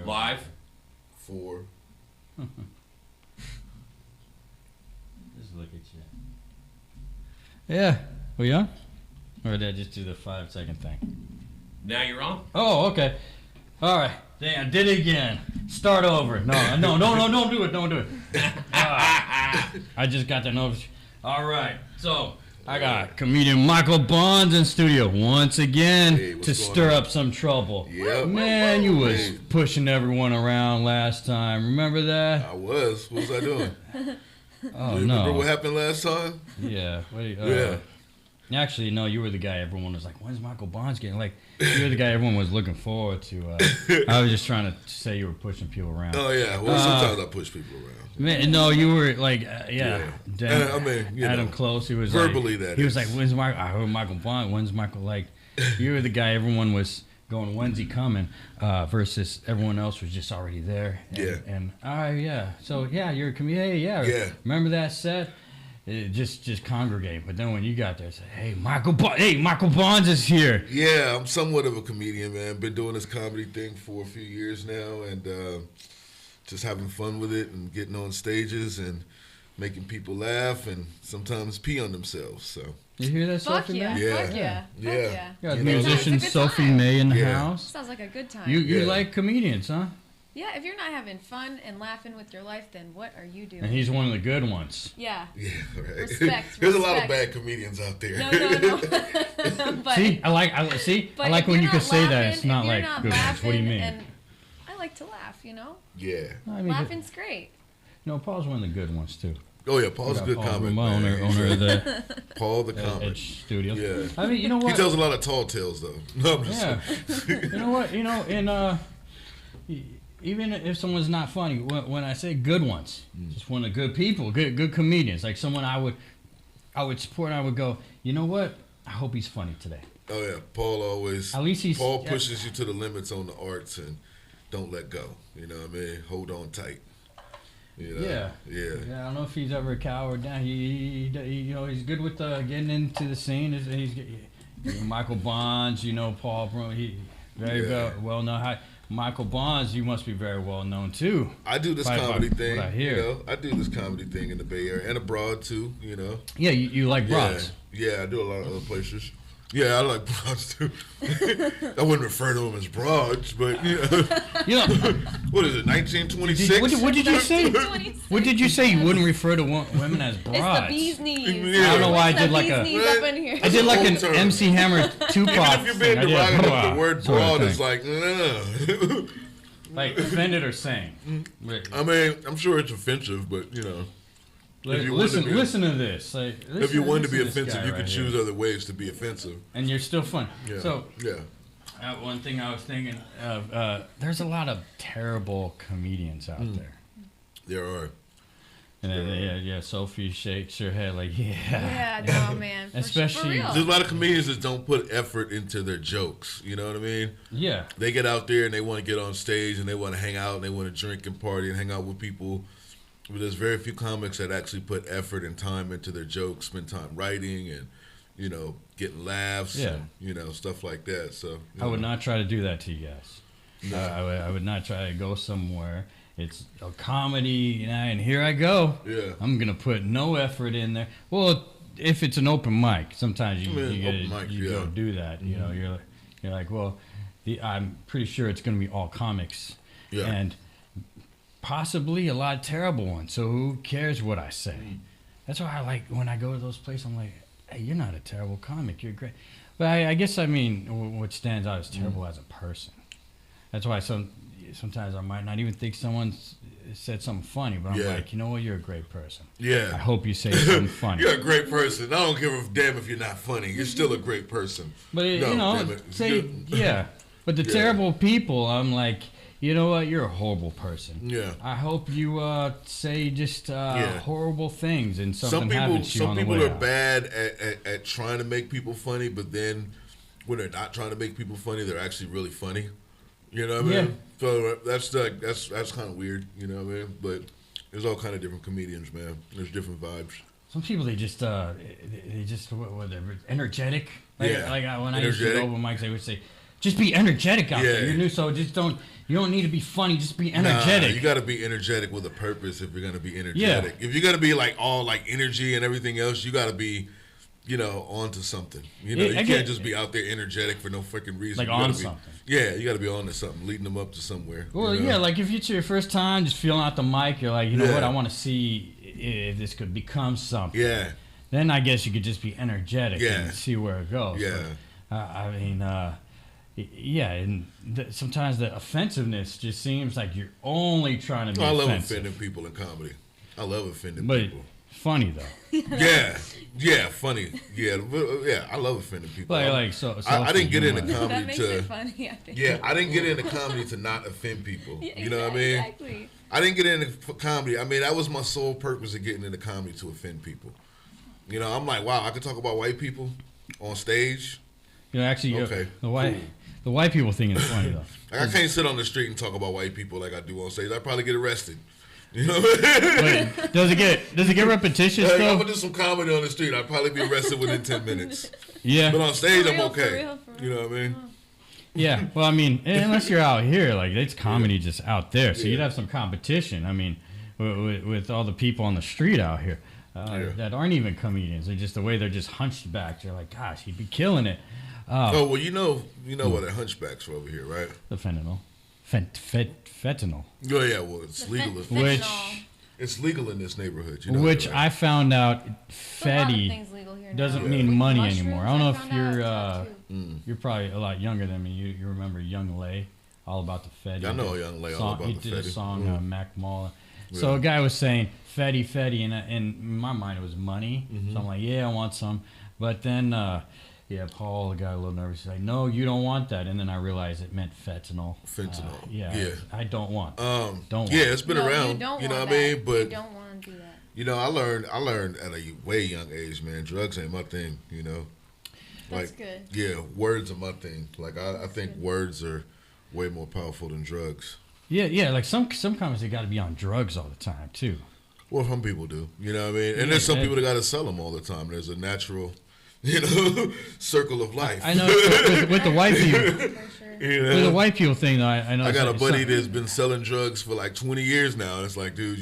5, 4. Just look at you. Yeah. We on? Or did I just do the 5-second thing? Now you're on. Oh, okay. All right. Damn, did it again. Start over. No, don't do it. Don't do it. I just got the notification. All right. So, I got comedian Michael Bonds in studio once again to stir up some trouble. Yep. Man, you was pushing everyone around last time. Remember that? I was. What was I doing? Oh, you no. Remember what happened last time? Yeah. Yeah. Actually, no, you were the guy everyone was like, when's Michael Bonds getting? Like, you were the guy everyone was looking forward to. I was just trying to say you were pushing people around. Oh, yeah. Well, sometimes I push people around. Man, no, you were like, I mean, Adam Close, he was verbally like, that he was like, when's Michael? I heard Michael Bonds. When's Michael? Like, you were the guy everyone was going, when's he coming? Versus everyone else was just already there. And so yeah, you're a comedian. Yeah. Remember that set? It just congregate. But then when you got there, say, hey, Michael Bonds is here. Yeah, I'm somewhat of a comedian, man. Been doing this comedy thing for a few years now, and just having fun with it and getting on stages and making people laugh and sometimes pee on themselves. So you hear that, Fuck Sophie yeah. May? Fuck yeah. Yeah. You got musician Sophie May in the house. Sounds like a good time. You like comedians, huh? Yeah, if you're not having fun and laughing with your life, then what are you doing? And he's one of the good ones. Yeah. Yeah, right. Respect. There's a lot of bad comedians out there. No. But, see, I like when you can say that. It's not like good ones. What do you mean? And I like to laugh, you know? Yeah. I mean, Laughing's great. Paul's one of the good ones too. Oh yeah, Paul's a good comic. Owner of the Paul the comic. Edge Studios. Yeah. I mean, you know what? He tells a lot of tall tales though. No, I'm just You know what? Even if someone's not funny, when I say good ones, just one of the good people, good comedians, like someone I would support. I would go, you know what? I hope he's funny today. Oh yeah, Paul always. At least Paul pushes you to the limits on the arts and don't let go. You know what I mean? Hold on tight. You know? Yeah. I don't know if he's ever cowered down. He's good with getting into the scene. He's Michael Bonds, Paul Brown. He very well known. Michael Bonds, you must be very well known too. I do this comedy thing. What I hear. I do this comedy thing in the Bay Area and abroad too. Yeah, you like broads. Yeah, I do a lot of other places. Yeah, I like broads too. I wouldn't refer to them as broads, but what is it, 1926? What did you say? What did you say? You wouldn't refer to women as broads? It's the bee's knees. Yeah. I don't know why I did like an MC Hammer Tupac. Even if you're being derogatory, the word broad is like, like offended or saying. I mean, I'm sure it's offensive, but Listen to this. If you want to be offensive, you can choose other ways to be offensive. And you're still fun. Yeah. So, yeah. One thing I was thinking of, there's a lot of terrible comedians out there. There are. And Sophie shakes her head like, Yeah, no, man. Especially, for real. There's a lot of comedians that don't put effort into their jokes. You know what I mean? Yeah. They get out there and they want to get on stage and they want to hang out and they want to drink and party and hang out with people. But there's very few comics that actually put effort and time into their jokes, spend time writing and, getting laughs and, stuff like that. So I would not try to do that to you guys. No. I would not try to go somewhere. It's a comedy, and here I go. Yeah. I'm going to put no effort in there. Well, if it's an open mic, sometimes you go do that. Mm-hmm. You're like, well, I'm pretty sure it's going to be all comics. Yeah. And possibly a lot of terrible ones. So who cares what I say? That's why I like when I go to those places. I'm like, hey, you're not a terrible comic. You're great. But I guess what stands out is terrible as a person. That's why sometimes I might not even think someone said something funny, but I'm like, you know what? You're a great person. Yeah. I hope you say something funny. You're a great person. I don't give a damn if you're not funny. You're still a great person. But But the terrible people, I'm like, you know what? You're a horrible person. Yeah. I hope you say just horrible things and something happens to you on the way Some people are out. bad at trying to make people funny, but then when they're not trying to make people funny, they're actually really funny. You know what I mean? So that's kind of weird. You know what I mean? But there's all kind of different comedians, man. There's different vibes. Some people they're energetic. Like when I used to go over mics, they would say, just be energetic out there. Yeah. You're new, so you don't need to be funny. Just be energetic. Nah, you got to be energetic with a purpose if you're gonna be energetic. If you're gonna be like all like energy and everything else, you got to be, onto something. You can't just be out there energetic for no freaking reason. Like you on be, something. Yeah, you got to be on to something, leading them up to somewhere. Well, yeah, like if it's your first time, just feeling out the mic, you're like, you know what, I want to see if this could become something. Yeah. Then I guess you could just be energetic and see where it goes. Yeah. But, sometimes the offensiveness just seems like you're only trying to be offensive. I love offending people in comedy. I love offending people. Funny though. Yeah, funny. Yeah, I love offending people. I didn't get into comedy that makes it funny, I think. Yeah, I didn't get into comedy to not offend people. Yeah, you know what I mean? Exactly. I didn't get into comedy. I mean, that was my sole purpose of getting into comedy, to offend people. I'm like, wow, I could talk about white people on stage. Actually, the white people thing is funny though. I can't sit on the street and talk about white people like I do on stage. I'd probably get arrested. Wait, does it get repetitious though? I'm gonna do some comedy on the street. I'd probably be arrested within 10 minutes. Yeah. But on stage, For I'm real, okay. for real. You know what I mean? Yeah. Well, I mean, unless you're out here, like it's comedy just out there, so you'd have some competition. I mean, with all the people on the street out here that aren't even comedians. They're just the way they're just hunched back. You're like, gosh, he'd be killing it. Well, you know what a hunchbacks are over here, right? The fentanyl. Fentanyl. Oh yeah, well it's legal. It's legal in this neighborhood. Which that, right? I found out, Fetty doesn't mean money anymore. I don't know if you're probably a lot younger than me. You remember Young Lay, all about the Fetty. I know Young Lay, all about the Fetty. He did a song, Mac Malla. Yeah. So a guy was saying Fetty, and in my mind it was money. Mm-hmm. So I'm like, yeah, I want some. But then Paul got a little nervous. He's like, no, you don't want that. And then I realized it meant fentanyl. Yeah. I don't want. Don't want. Yeah, it's been around. You know what I mean? But you don't want to do that. I learned at a way young age, man. Drugs ain't my thing. That's good. Yeah, words are my thing. Like I think words are way more powerful than drugs. Yeah. Like some comics, they got to be on drugs all the time too. Well, some people do. You know what I mean? And there's some people that got to sell them all the time. There's a natural, circle of life. I know with the white people. With the white people thing, though, I know. I got a buddy that's been selling drugs for like 20 years now. And it's like, dude,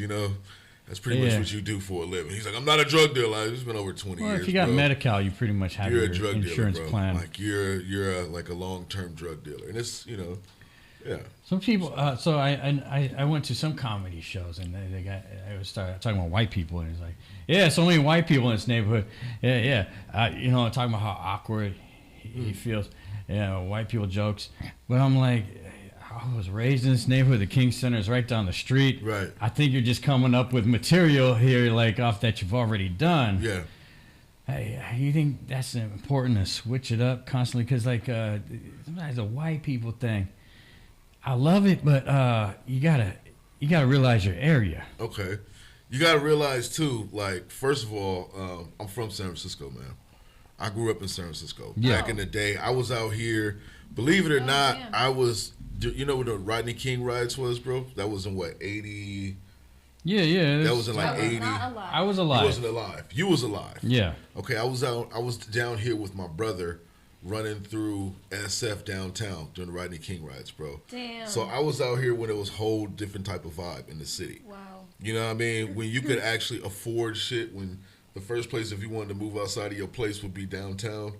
that's pretty much what you do for a living. He's like, I'm not a drug dealer. It's been over 20 years. If you got Medi-Cal, you pretty much have your a drug insurance dealer, plan. Like you're like a long-term drug dealer, and it's yeah. Some people. So I went to some comedy shows, and I was talking about white people, and it's like, yeah, so many white people in this neighborhood. Yeah. Talking about how awkward he feels. White people jokes, but I'm like, I was raised in this neighborhood. The King Center is right down the street. Right. I think you're just coming up with material here, like off that you've already done. Yeah. Hey, you think that's important to switch it up constantly? Because sometimes the white people thing, I love it, but you gotta realize your area. Okay. You gotta realize too. Like, first of all, I'm from San Francisco, man. I grew up in San Francisco. Yeah. Back in the day, I was out here. Believe it or not, damn. I was. You know what the Rodney King riots was, bro? That was in what, 80? Yeah. That was in like 80. I was alive. You wasn't alive. You was alive. Yeah. Okay, I was down here with my brother, running through SF downtown during the Rodney King riots, bro. Damn. So I was out here when it was a whole different type of vibe in the city. Wow. You know what I mean? When you could actually afford shit. When the first place, if you wanted to move outside of your place, would be downtown.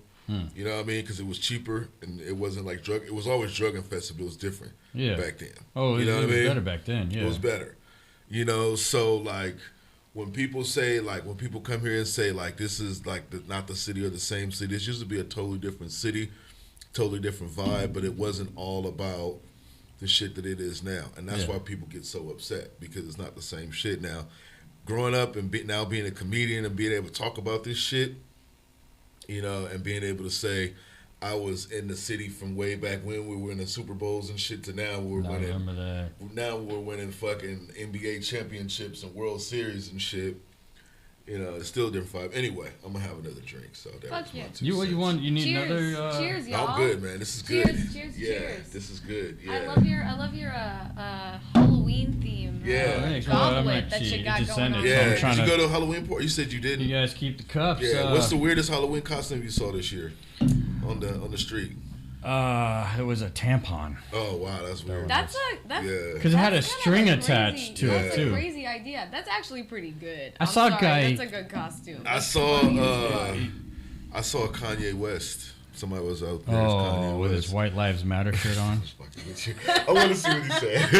You know what I mean? Because it was cheaper and it wasn't like drug. It was always drug infested, but it was different back then. Oh, you know it what was I mean? better back then. Yeah, it was better. So like when people say when people come here and say like this is like not the city or the same city. This used to be a totally different city, totally different vibe, but it wasn't all about the shit that it is now, and that's why people get so upset because it's not the same shit now. Growing up and now being a comedian and being able to talk about this shit. And being able to say, I was in the city from way back when we were in the Super Bowls and shit to now we're winning. I remember that. Now we're winning fucking NBA championships and World Series and shit. It's still a different vibe. Anyway, I'm gonna have another drink. So that was my 2 cents. You want? You need Cheers. another? Cheers, y'all. I'm good, man. This is Cheers, good. Cheers. This is good. Yeah. I love your Halloween theme. Yeah. Thanks. Goblet that you got going on. Yeah. So Did you go to a Halloween party? You said you didn't. You guys keep the cups. Yeah. What's the weirdest Halloween costume you saw this year on the street? It was a tampon. Oh wow, that's weird. That's yeah. Because it had a that's kinda string crazy. attached to That's it a too. crazy idea. That's actually pretty good. I saw a guy- That's a good costume. I That's saw funny as fuck. I saw Kanye West. Somebody was out there. Oh, with his White Lives Matter shirt on. I want to see what he said.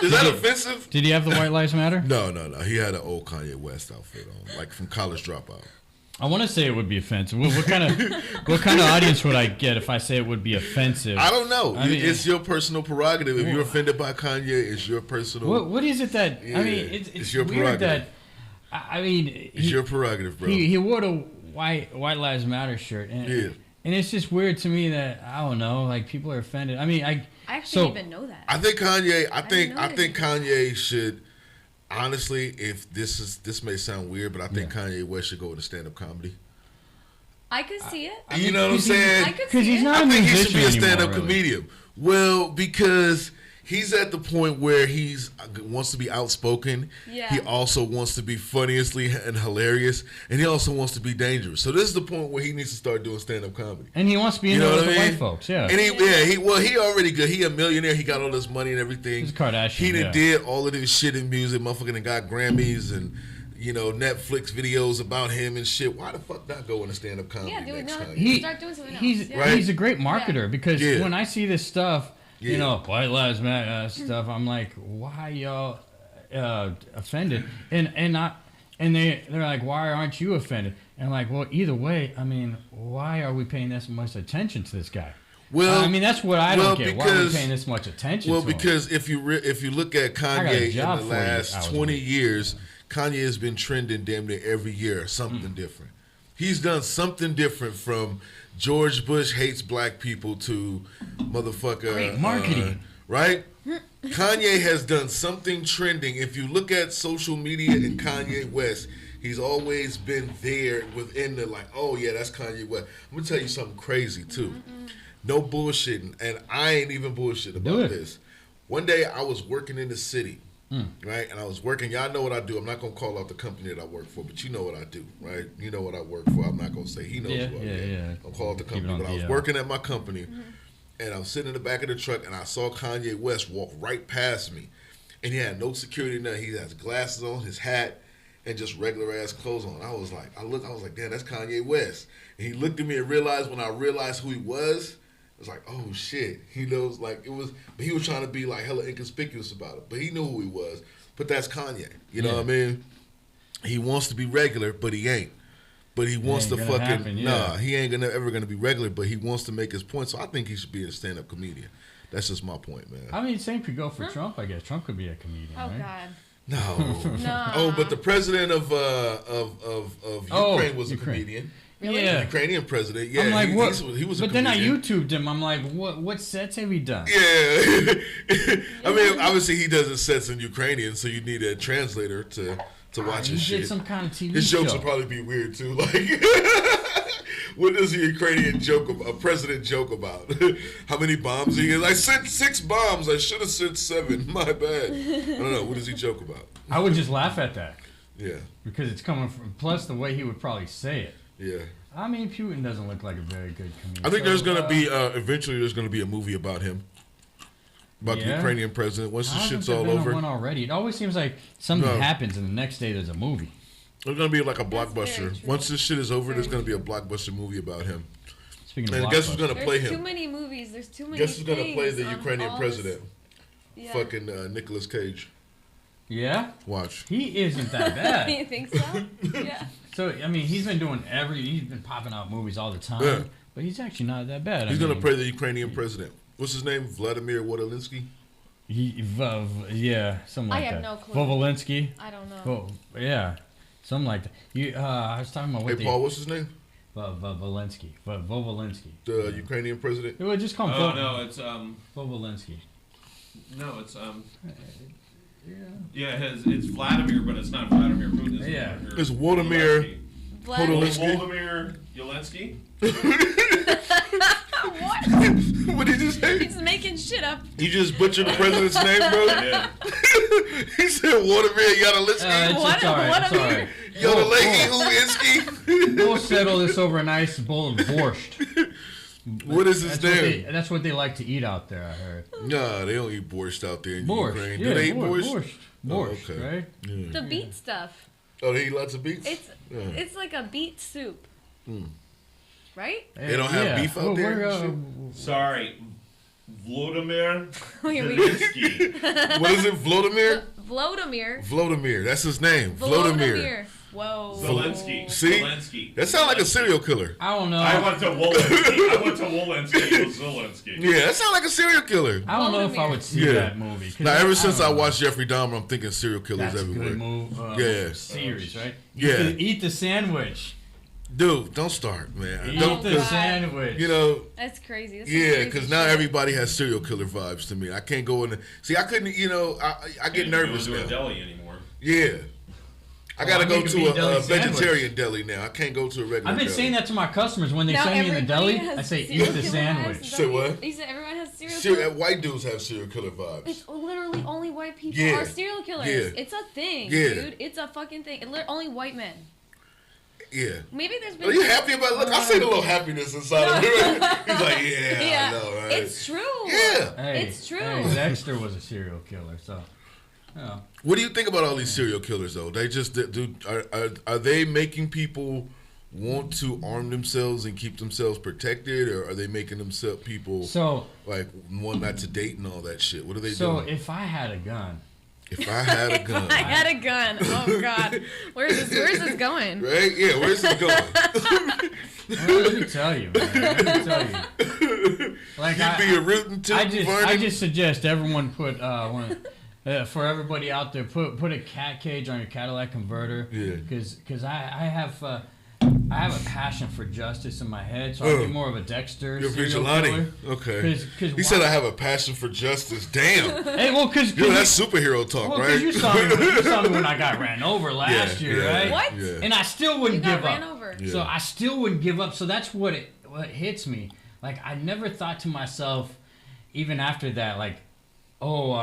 Is that offensive? Did he have the White Lives Matter? No. He had an old Kanye West outfit on, like from College Dropout. I want to say it would be offensive. What kind of audience would I get if I say it would be offensive? I don't know. I mean, it's your personal prerogative. If you're offended by Kanye, it's your personal. What is it that Yeah, I mean? It's your weird prerogative. that I mean. It's your prerogative, bro. He wore the White Lives Matter shirt, and it's just weird to me that I don't know, like people are offended. I mean, I actually didn't even know that. I think Kanye. I didn't know think that. Kanye should. Honestly, if this may sound weird, but I think Kanye West should go into stand-up comedy. I could see it. You know what I'm saying? I could because see he's it. not I a think he musician should be a anymore, stand-up really. comedian. Well, because he's at the point where he's wants to be outspoken. Yeah. He also wants to be funniestly and hilarious, and he also wants to be dangerous. So this is the point where he needs to start doing stand-up comedy. And he wants to be in You there know with what the I mean? white folks, yeah. And he already good. He a millionaire. He got all this money and everything. He's a Kardashian, He done yeah. did all of this shit in music. Motherfucking done got Grammys and Netflix videos about him and shit. Why the fuck not go into stand-up comedy Yeah, do it next now. time? Start doing something else. He's Yeah. Right? he's a great marketer Yeah. because Yeah. when I see this stuff, Yeah. White Lives Matter stuff, I'm like, why y'all offended? And they're like, why aren't you offended? And I'm like, well, either way, I mean, why are we paying this much attention to this guy? Well, I mean, that's what I don't get. Why are we because- paying this much attention Well, to him? because if you look at got a Kanye in job the for you, last Alex. 20 years, Kanye has been trending damn near every year something different. He's done something different from George Bush hates black people to motherfucker Great marketing. right? Kanye has done something trending. If you look at social media and Kanye West, he's always been there within the like, oh yeah, that's Kanye West. I'm gonna tell you something crazy too. No bullshitting, and I ain't even bullshit Do about it. this. One day I was working in the city, right? And I was working. Y'all know what I do. I'm not gonna call out the company that I work for, but you know what I do, right? You know what I work for. I'm not gonna say he knows Yeah, what I yeah, do. yeah. I'll call out the Keep it company, on but I was DL. working at my company, and I was sitting in the back of the truck, and I saw Kanye West walk right past me, and he had no security, nothing. He has glasses on, his hat, and just regular ass clothes on. I was like, damn, that's Kanye West. And he looked at me and realized when I realized who he was, I was like, oh shit. He knows, like, it was, but he was trying to be like hella inconspicuous about it. But he knew who he was. But that's Kanye. You know Yeah. what I mean? He wants to be regular, but he ain't. But he wants to ain't gonna fucking, happen, yeah. he ain't ever gonna be regular, but he wants to make his point. So I think he should be a stand-up comedian. That's just my point, man. I mean, same could go for Trump, I guess. Trump could be a comedian, Oh right? God. No. No. Oh, but the president of Ukraine was a Ukraine. comedian. Really? Yeah. Ukrainian president. Yeah, I'm like, he, what? he was a but then I comedian. YouTubed him. I'm like, what sets have he done? Yeah. I mean, obviously he doesn't sets in Ukrainian, so you need a translator to watch He his did shit. some kind of TV His jokes show. will probably be weird too. Like, what does a Ukrainian joke about? A president joke about? How many bombs he is? I sent 6 bombs. I should have sent 7. My bad. I don't know. What does he joke about? I would just laugh at that Yeah. because it's coming from. Plus, the way he would probably say it. Yeah. I mean, Putin doesn't look like a very good comedian. I think So, there's gonna be eventually there's gonna be a movie about him, about the Yeah? Ukrainian president. Once the Hasn't shit's there all been over, one already. It always seems like something No. happens and the next day there's a movie. there's gonna be like a That's very blockbuster. true. Once this shit is over, Very there's gonna be a blockbuster movie about him. Speaking of And guess who's blockbusters. gonna play There's too him? many movies. There's too many. Guess who's gonna play things the on Ukrainian all president? this- Yeah. Fucking Nicolas Cage. Yeah, Watch. he isn't that bad. You think so? Yeah. So I mean, he's been popping out movies all the time, Yeah. but he's actually not that bad. He's I gonna mean, play the Ukrainian president. What's his name? Vladimir Wodolinsky. Yeah, something I like have that. no clue. Vovolinsky. I don't know. Oh, yeah, something like that. I was talking about what Hey Paul, what's his name? Vovolinsky. Vovolinsky. The Ukrainian president. It would just call him Oh no, it's Vovolinsky. no, it's yeah, it's Vladimir, but it's not Vladimir Putin. It's Yeah. Vladimir It's Wladimir Zelensky. Podolensky. Volodymyr Zelensky. What? What did you say? He's making shit up. You just butchered the president's name, bro. Yeah. He said Wladimir Yadolinsky. It's all right. What It's a- all right. Yodolegi Uinsky. We'll settle this over a nice bowl of borscht. What is his name? That's what they like to eat out there, I heard. Nah, they don't eat borscht out there in Borscht. Ukraine. Yeah, Do they eat borscht? Borscht. Borscht, okay. right? Yeah. The beet stuff. Oh, they eat lots of beets? It's like a beet soup. Right? They don't have beef out there? Sorry. Vladimir Here we Zelensky. What is it? Vladimir? Vladimir. That's his name. Vladimir. Whoa. Zelensky. See? Zelensky. That sounds like a serial killer. I don't know. I went to Walensky. It was Zelensky. Yeah, that sounds like a serial killer. I don't know if I would see Yeah. that movie. 'Cause Now, ever since I don't know. watched Jeffrey Dahmer, I'm thinking serial killers That's everywhere. a good move. Yeah. Series, right? Yeah. Eat the sandwich. Dude, don't start, man. Eat Don't, the 'cause, sandwich. you know, That's crazy. That's yeah, crazy because now shit. everybody has serial killer vibes to me. I can't go in there. See, I couldn't, you know, I get nervous You don't now. go to a deli anymore. Yeah. I gotta I go make a to meat a deli vegetarian deli now. I can't go to a regular I've been deli. saying that to my customers when they Now send me in the everybody deli. has I say, serial eat the killer sandwich. vibes? Say what? You said everyone has serial Serial, killers? white dudes have serial killer vibes. It's literally only white people Yeah. are serial killers. Yeah. It's a thing, Yeah. dude. It's a fucking thing. Only white men. Yeah. Maybe there's been. Are you happy about it? Look, I see the little happiness inside of him. He's like, yeah, I know, right? It's true. Yeah. Hey, It's true. Hey, Dexter was a serial killer, so. Yeah. What do you think about all these serial killers, though? They just do. Are they making people want to arm themselves and keep themselves protected, or are they making themselves people So, like one not to date and all that shit? What are they so doing? if I had a gun, If I had a gun, I had a gun. Oh God, where's this going? right? Yeah, where's this going? well, let me tell you, man. Let me tell you. Like You'd be a rootin' tootin' I just suggest everyone put for everybody out there, put a cat cage on your Cadillac converter. Yeah. Because I have a passion for justice in my head, so I'll be more of a Dexter. You're a serial vigilante. killer. Okay. 'Cause He said I have a passion for justice. Damn. Hey, well, because Yo, that's superhero talk, well, right? you saw me when I got ran over last year, right? What? Yeah. And I still You wouldn't got give ran up. over. Yeah. So I still wouldn't give up. So that's what hits me. Like I never thought to myself, even after that, like, oh,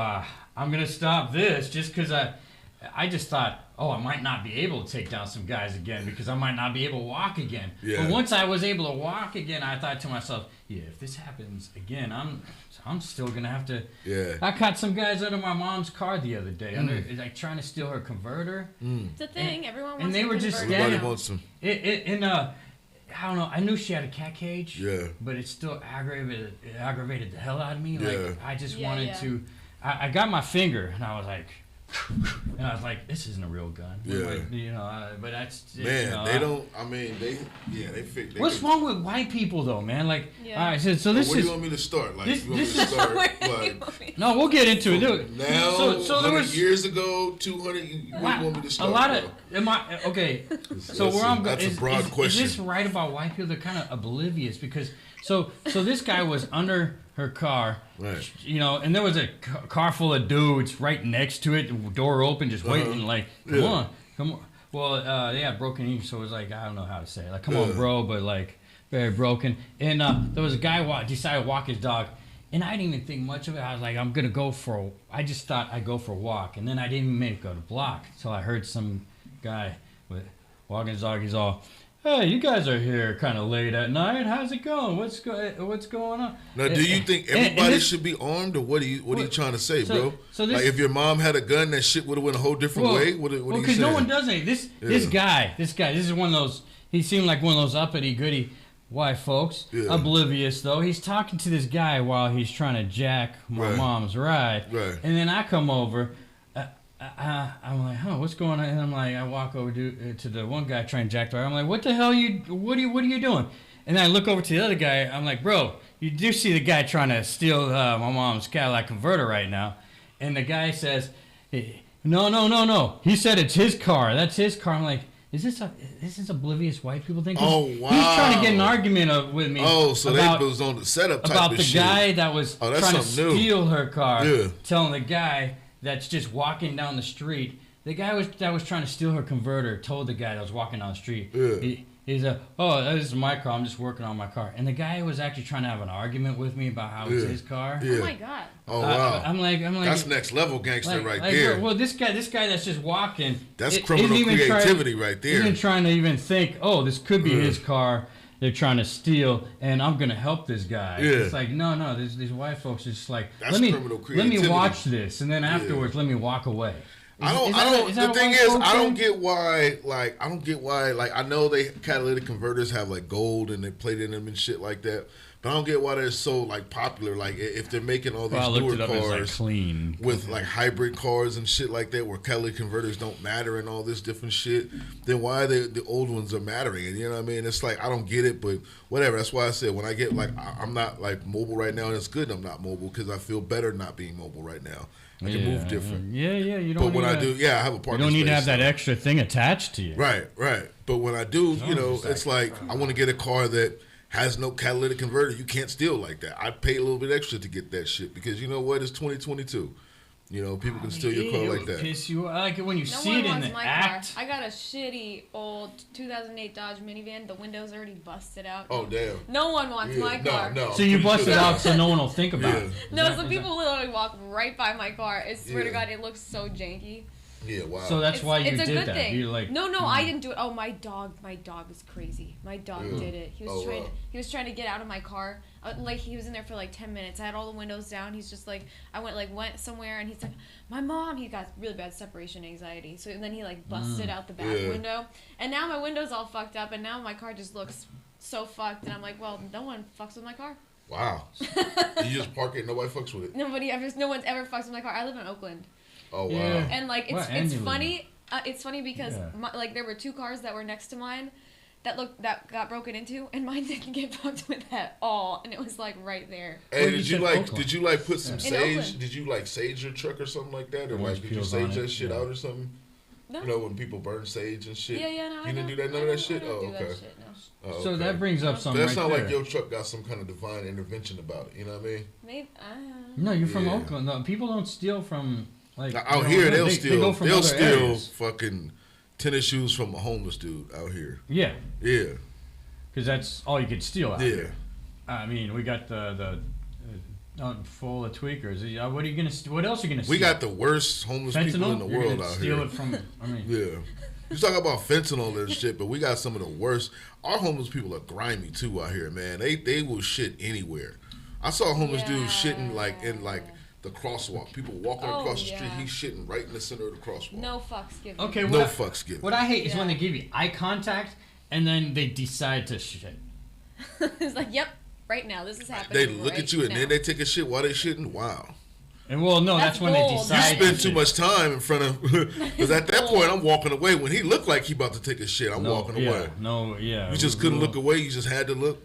I'm gonna stop this just because I just thought, oh, I might not be able to take down some guys again because I might not be able to walk again. Yeah. But once I was able to walk again, I thought to myself, yeah, if this happens again, I'm still gonna have to. Yeah. I caught some guys under my mom's car the other day, like trying to steal her converter. It's a thing. Everyone wants and they to were just convert Everybody standing- now. wants some. I don't know. I knew she had a cat cage. Yeah. But it still aggravated the hell out of me. Yeah. Like I just Yeah, wanted yeah. to. I got my finger and I was like, this isn't a real gun. Yeah. You know, but that's Man, you know, they don't. I mean, they fit. What's can, wrong with white people though, man? Like, Yeah. all right, so this Where do is you want me to start? Like, this- you want me this to is- start Where like no. We'll get into it. Dude. now? So there 100 was years ago, 200. Where do you want me to a start? lot bro? of okay. So That's where I'm that's going a broad is question. this right about white people? They're kind of oblivious because so this guy was under her car, Right. you know, and there was a car full of dudes right next to it, door open, just waiting, like, come Yeah. on, come on. Well, they had broken English, so it was like I don't know how to say it. Like, come Yeah. on, bro, but like very broken. And there was a guy decided to walk his dog. And I didn't even think much of it. I was like, I'm gonna go for. I just thought I'd go for a walk, and then I didn't even make it go to block. So I heard some guy with walking his dog. He's all, "Hey, you guys are here kind of late at night. How's it going? What's going on?" Now, do you think And everybody this- should be armed, or what are you trying to say, so- bro? so this- like, if your mom had a gun, that shit would have went a whole different way. What are you because saying? no one does anything. This guy, this is one of those. He seemed like one of those uppity goody white folks. Yeah. Oblivious though. He's talking to this guy while he's trying to jack my Right. mom's ride. Right. And then I come over. I'm like, what's going on? And I'm like, I walk over to the one guy trying to jack the ride. I'm like, what the hell what are you doing? And then I look over to the other guy. I'm like, bro, you do see the guy trying to steal my mom's Cadillac converter right now? And the guy says, no. He said it's his car. That's his car. I'm like, is this oblivious white people thing? 'Cause Oh, wow. He's trying to get an argument with me. Oh, so about, they was on the setup type about of the shit. guy that was Oh, that's trying to something new. steal her car. Yeah. Telling the guy that's just walking down the street. The guy that was trying to steal her converter told the guy that was walking down the street. Yeah. He's oh, this is my car. I'm just working on my car. And the guy was actually trying to have an argument with me about how it's Yeah. his car. Yeah. Oh my God. Oh wow. I'm like, That's next level gangster right like, there. well, this guy that's just walking. That's isn't criminal even creativity right there. Isn't trying to even think, oh, this could be his car. they're trying to steal, and I'm gonna help this guy. Yeah. It's like no, these white folks are just like That's let me criminal watch this, and then afterwards let me walk away. I don't. The thing is, I don't get why. Like, I don't get why. Like, I know they catalytic converters have like gold and they plate in them and shit like that. But I don't get why they're so like popular. Like, if they're making all these newer cars clean with like hybrid cars and shit like that, where catalytic converters don't matter and all this different shit, then why the old ones are mattering? And you know what I mean? It's like I don't get it, but whatever. That's why I said when I get like I'm not like mobile right now, and it's good I'm not mobile because I feel better not being mobile right now. I can move different. Yeah. You don't. But when I do, I have a parking. You don't need to have space, that extra thing attached to you. Right. But when I do, you know, it's like I want to get a car that has no catalytic converter. You can't steal like that. I pay a little bit extra to get that shit because you know what? It's 2022. You know, people can steal your car like that. Piss you. I like it when you No see one it in wants the my act. car. I got a shitty old 2008 Dodge minivan. The window's already busted out. Oh damn. No one wants my car. No. So you bust it out so no one will think about it. No, so people literally walk right by my car. I swear to God, it looks so janky. Yeah, wow. So that's why you it's a did good that. thing. You like no, I didn't do it. Oh, my dog is crazy. My dog did it. He was trying to get out of my car. Like he was in there for like 10 minutes. I had all the windows down. He's just like, I went somewhere and he's like, my mom. He got really bad separation anxiety. So then he like busted out the back window, and now my window's all fucked up, and now my car just looks so fucked. And I'm like, well, no one fucks with my car. Wow. You just park it, nobody fucks with it. No one's ever fucked with my car. I live in Oakland. Oh wow. Yeah. And like it's funny. It's funny because like there were two cars that were next to mine that got broken into, and mine didn't get fucked with at all, and it was like right there. Hey, did you like put some sage? Oakland. Did you like sage your truck or something like that, or Orange like did you peels sage on that it, shit out or something? No. You know when people burn sage and shit. Yeah, no. You didn't do that, none of that shit. Oh, do okay. that shit, no. Oh, okay. So that brings up something. That's right not there. like your truck got some kind of divine intervention about it. You know what I mean? Maybe. No, you're from Oakland. No, people don't steal from like Now, out here, they'll steal. Go from they'll other steal areas. fucking tennis shoes from a homeless dude out here. Yeah, Yeah. because that's all you could steal out Yeah. here. I mean, we got the full of tweakers. What are you gonna? What else are you gonna steal? We got the worst homeless people in the You're world gonna out steal here. it from. I mean, Yeah. You talk about fentanyl and shit, but we got some of the worst. Our homeless people are grimy too out here, man. They will shit anywhere. I saw a homeless dude shitting like in like the crosswalk. People walking across the street, he's shitting right in the center of the crosswalk. No fucks given. okay. No fucks given. What I hate is when they give you eye contact and then they decide to shit. It's like, yep, right now this is happening. They look right at you and now. then they take a shit while they shitting. Wow. And well, no, that's when they bold. You decide. spend to too shit. much time in front of, because at that point I'm walking away. When he looked like he about to take a shit, I'm walking away. Yeah. You just couldn't look away. You just had to look.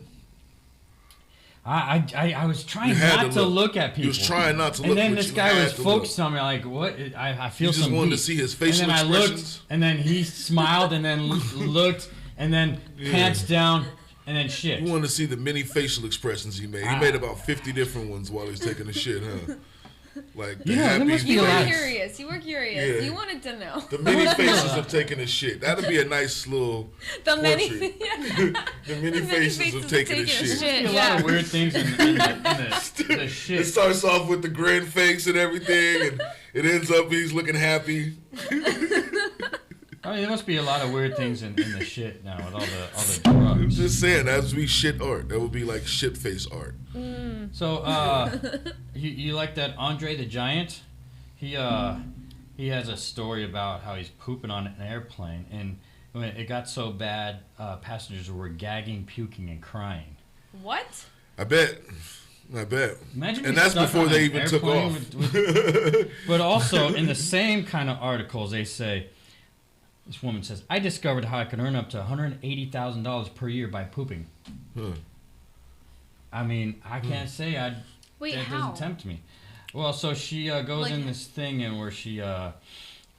I was trying You had not to look at people. You was trying not to look. And then but this you guy had was to focused on me like, what? I feel You just some wanted to heat. see his facial and then expressions? I looked, and then he smiled, and then looked, and then pants down, and then shit. You wanted to see the many facial expressions he made. He made about 50 different ones while he's taking a shit, huh? Like the Yeah, there happy must be You a were lot. face. curious. You were curious. Yeah. You wanted to know. The many faces of taking a shit. That'd be a nice little The many, portrait. yeah. The many faces of taking a shit. There's a lot of weird things in the It shit. starts off with the grin face and everything, and it ends up he's looking happy. I mean, there must be a lot of weird things in the shit now with all the drugs. I'm just saying, that would be shit art. That would be like shit face art. So, you like that Andre the Giant? He has a story about how he's pooping on an airplane, and when it got so bad, passengers were gagging, puking, and crying. What? I bet. Imagine And being that's stuck before on they an even took airplane off. but also, in the same kind of articles, they say, this woman says, I discovered how I could earn up to $180,000 per year by pooping. Huh. I mean, I can't say that how? doesn't tempt me. Well, so she goes in this thing and where she, there's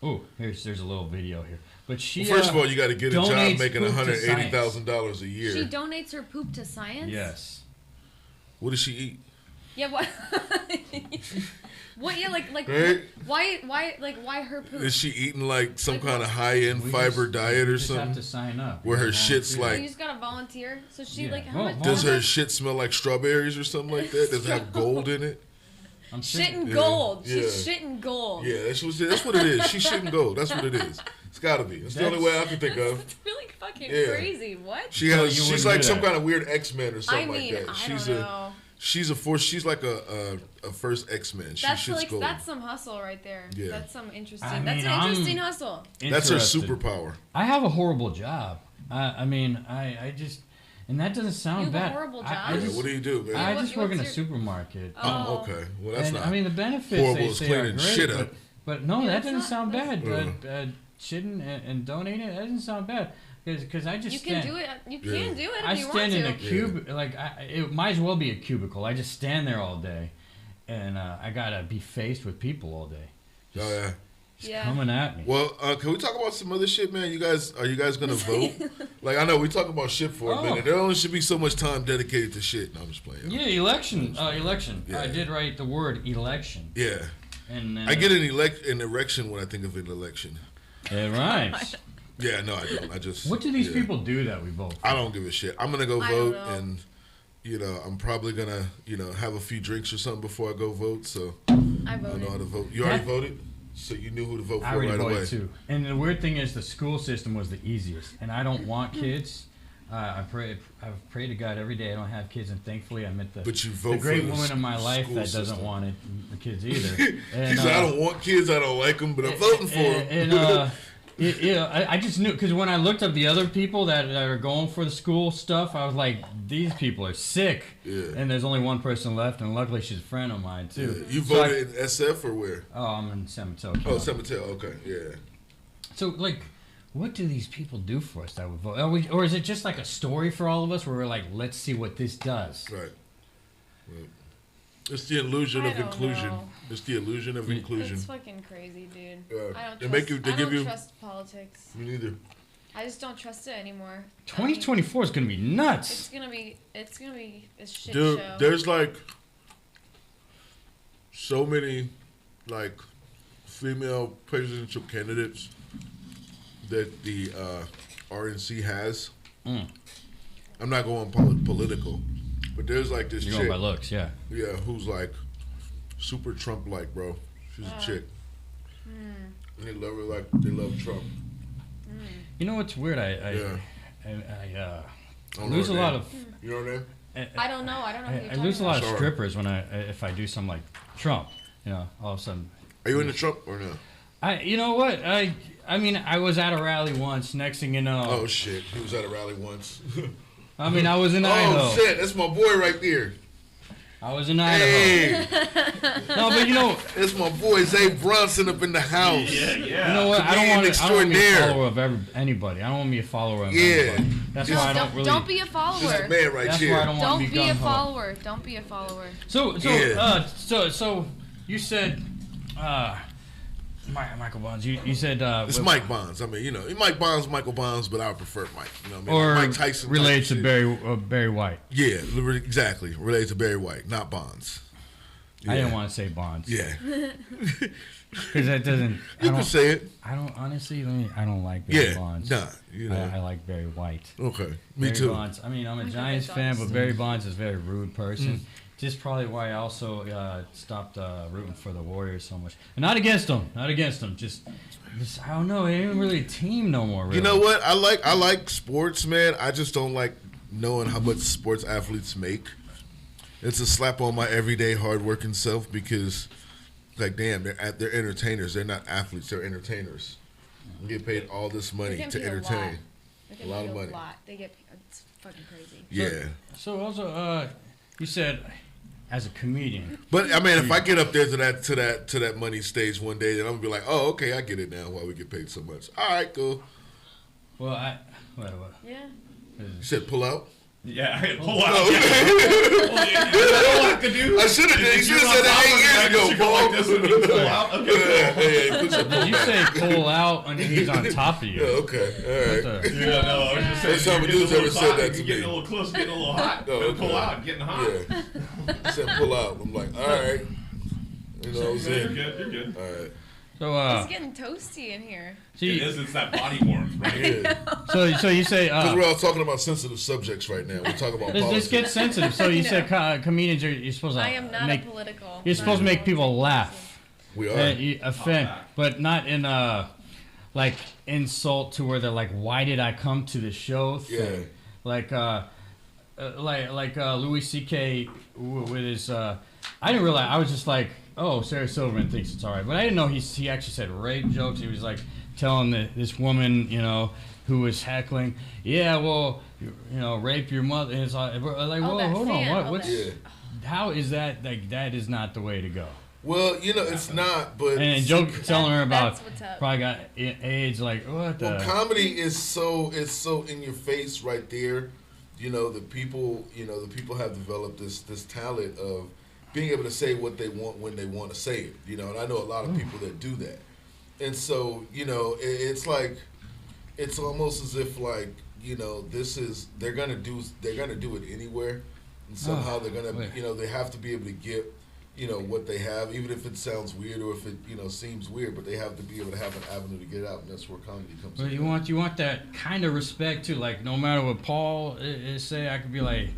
a little video here. But she, Well, first of all, you got to get a job donates making poop to $180,000 a year. She donates her poop to science? Yes. What does she eat? Yeah, what? What? Yeah, like Right? why her poop? Is she eating like some Like kind of what? high-end We fiber diet or You just have something? to sign up. Where You her gotta shit's volunteer. like- You just gotta volunteer. So she Yeah. like how Well, much? Does her shit smell like strawberries or something like that? Does it have gold in it? I'm shitting Yeah. gold? Yeah. She's shitting gold. Yeah, that's what it is. She's shitting gold. That's what it is. It's got to be. That's the only way I can think of. It's really fucking Yeah. crazy. What? She has. you She's wouldn't like do some that. kind of weird X-Men or something I mean, like that. I She's don't know. She's a force. She's like a first X-Men. She That's shits like golden. that's some hustle right there. Yeah. That's some interesting. I That's mean, an interesting hustle. That's her Interested. superpower. I have a horrible job. I mean, I just, and that doesn't sound You have a bad. horrible I job? Yeah, just, what do you do, man? I What- just work in a what's your- supermarket. Oh, okay. Well, that's and not. I mean, the benefits horrible they as say are cleaning great, shit but, up. but no, Yeah, that that's doesn't not- sound that's- bad. Shitting and donating, that doesn't sound bad. Because I just You stand. can do it. You Yeah. can do it if I you want stand to. in a cube, it might as well be a cubicle. I just stand there all day, and I gotta be faced with people all day. Oh yeah. Just Yeah. coming at me. Well, can we talk about some other shit, man? Are you guys gonna vote? Like, I know we talk about shit for a Oh. minute. There only should be so much time dedicated to shit. No, I'm just playing. Yeah, election. Election. Yeah. I did write the word election, Yeah. and I get an erection when I think of an election. It rhymes. Yeah, no, I don't. I just. What do these yeah. people do that we vote for? I don't give a shit. I'm gonna go I don't vote, know. and I'm probably gonna have a few drinks or something before I go vote. So I I voted. know how to vote. You already Yeah. voted, so you knew who to vote for I already right voted away. too. And the weird thing is, the school system was the easiest, and I don't want kids. I pray to God every day I don't have kids, and thankfully I met But you vote the great for the woman in my life school that doesn't system. want the kids either. He And, said, "I don't want kids. I don't like them, but I'm voting for them." And I just knew, because when I looked up the other people that are going for the school stuff, I was like, these people are sick. Yeah. And there's only one person left, and luckily she's a friend of mine too. You So I- voted in SF or where? Oh, I'm in San Mateo. Oh, County. San Mateo. Okay, yeah. So, like, what do these people do for us that would vote? Or is it just like a story for all of us where we're like, let's see what this does? Right. It's the illusion I of don't inclusion. know. It's the illusion of inclusion. It's fucking crazy, dude. Yeah. I don't They trust. make you- they I give don't you- trust politics. Me neither. I just don't trust it anymore. I mean, 2024 is going to be nuts. It's gonna be a shit Dude, show. there's like so many like female presidential candidates that the RNC has. Mm. I'm not going political, but there's like this You're chick, going by looks, yeah. yeah, who's like super Trump-like, bro. She's a chick, and they love her like they love Trump. You know what's weird? Yeah. I don't know lose her a lot name. of. You know her name? I don't know. I don't know who you're I talking lose a about. lot of Sorry. strippers when if I do something like Trump. You know, all of a sudden. Are you into Trump or no? You know what? I mean, I was at a rally once. Next thing you know, Oh shit, he was at a rally once. I mean, I was in Idaho. Oh shit, that's my boy right there. I was in Idaho. Hey, No, but you know, that's my boy Zay Bronson up in the house. Yeah. you know what? I don't Comedian want to be a extraordinaire. follower of anybody. I don't want to be a follower of Yeah. anybody. That's Just- why I don't really. Don't be a This is follower. the man right That's here. why I don't want Don't to be be a gung-ho. follower. Don't be a follower. So Yeah. so you said, Michael Bonds. You said It's Mike Bonds. I mean, Mike Bonds, Michael Bonds, but I would prefer Mike. You know what I mean? or Like Mike Tyson. type related to shit. Barry White. Yeah, exactly. Related to Barry White, not Bonds. I didn't Yeah. want to say Bonds. Yeah, Because that doesn't. you I can don't. say it. I don't honestly. I don't like Barry Yeah, Bonds. nah, you know. I like Barry White. Okay, me Barry too. Bonds. I mean, I'm a I Giants think fan, that's but awesome. Barry Bonds is a very rude person. Mm. Just probably why I also stopped rooting for the Warriors so much. And not against them. Not against them. Just I don't know. It ain't really a team no more. Really. You know what? I like sports, man. I just don't like knowing how much sports athletes make. It's a slap on my everyday hardworking self because, like, damn, they're entertainers. They're not athletes. They're entertainers. They get paid all this They're money getting to paid a lot. entertain. They're A getting lot paid of money. A lot. They get. It's fucking crazy. Yeah. So also, you said as a comedian. But I mean, if I get up there to that money stage one day, then I'm gonna be like, oh, okay, I get it now. Why we get paid so much? All right, cool. Well, what? Yeah. You said pull out. Yeah, pull out. Oh, Well, you know what to do? I should have. You should have said that 8 years ago, Go like this and you pull Paul. out. Okay. Yeah, put some Did you pull say back. pull out and he's on top of you? Yeah, okay, all right. What the- Yeah, no, I was just saying. First time a you're getting dude's a little ever said hot, that to you're getting me. a little close, getting a little hot. Oh, Better okay. pull out, getting hot. Yeah. He said pull out. I'm like, all right. You know what I'm You're saying? good, you're good. All right. So It's getting toasty in here. It is, it's that body warmth, right? Yeah. so you say Because we're all talking about sensitive subjects right now. We're talking about let's politics. get sensitive. So you I said comedians you're supposed to I am not make a political. you're supposed to make people laugh. We are. Offend, but not in like insult to where they're like, why did I come to the show thing. Yeah. Like Louis C.K. with his I didn't realize. I was just like, oh, Sarah Silverman thinks it's all right, but I didn't know he actually said rape jokes. He was like telling this woman, who was heckling, yeah, well, rape your mother. And it's like, whoa, hold on, what's how is that? Like, that is not the way to go. Well, it's not, but and joke telling her about what's up. probably got AIDS. Like, what the? Well, comedy is so in your face right there. The people have developed this talent of being able to say what they want when they want to say it. And I know a lot of people that do that. And so, it's like, it's almost as if like, they're gonna do it anywhere, and somehow they're gonna, they have to be able to get, what they have, even if it sounds weird or if it, seems weird, but they have to be able to have an avenue to get out, and that's where comedy comes in. You want that kind of respect too. Like, no matter what Paul is saying, I could be like,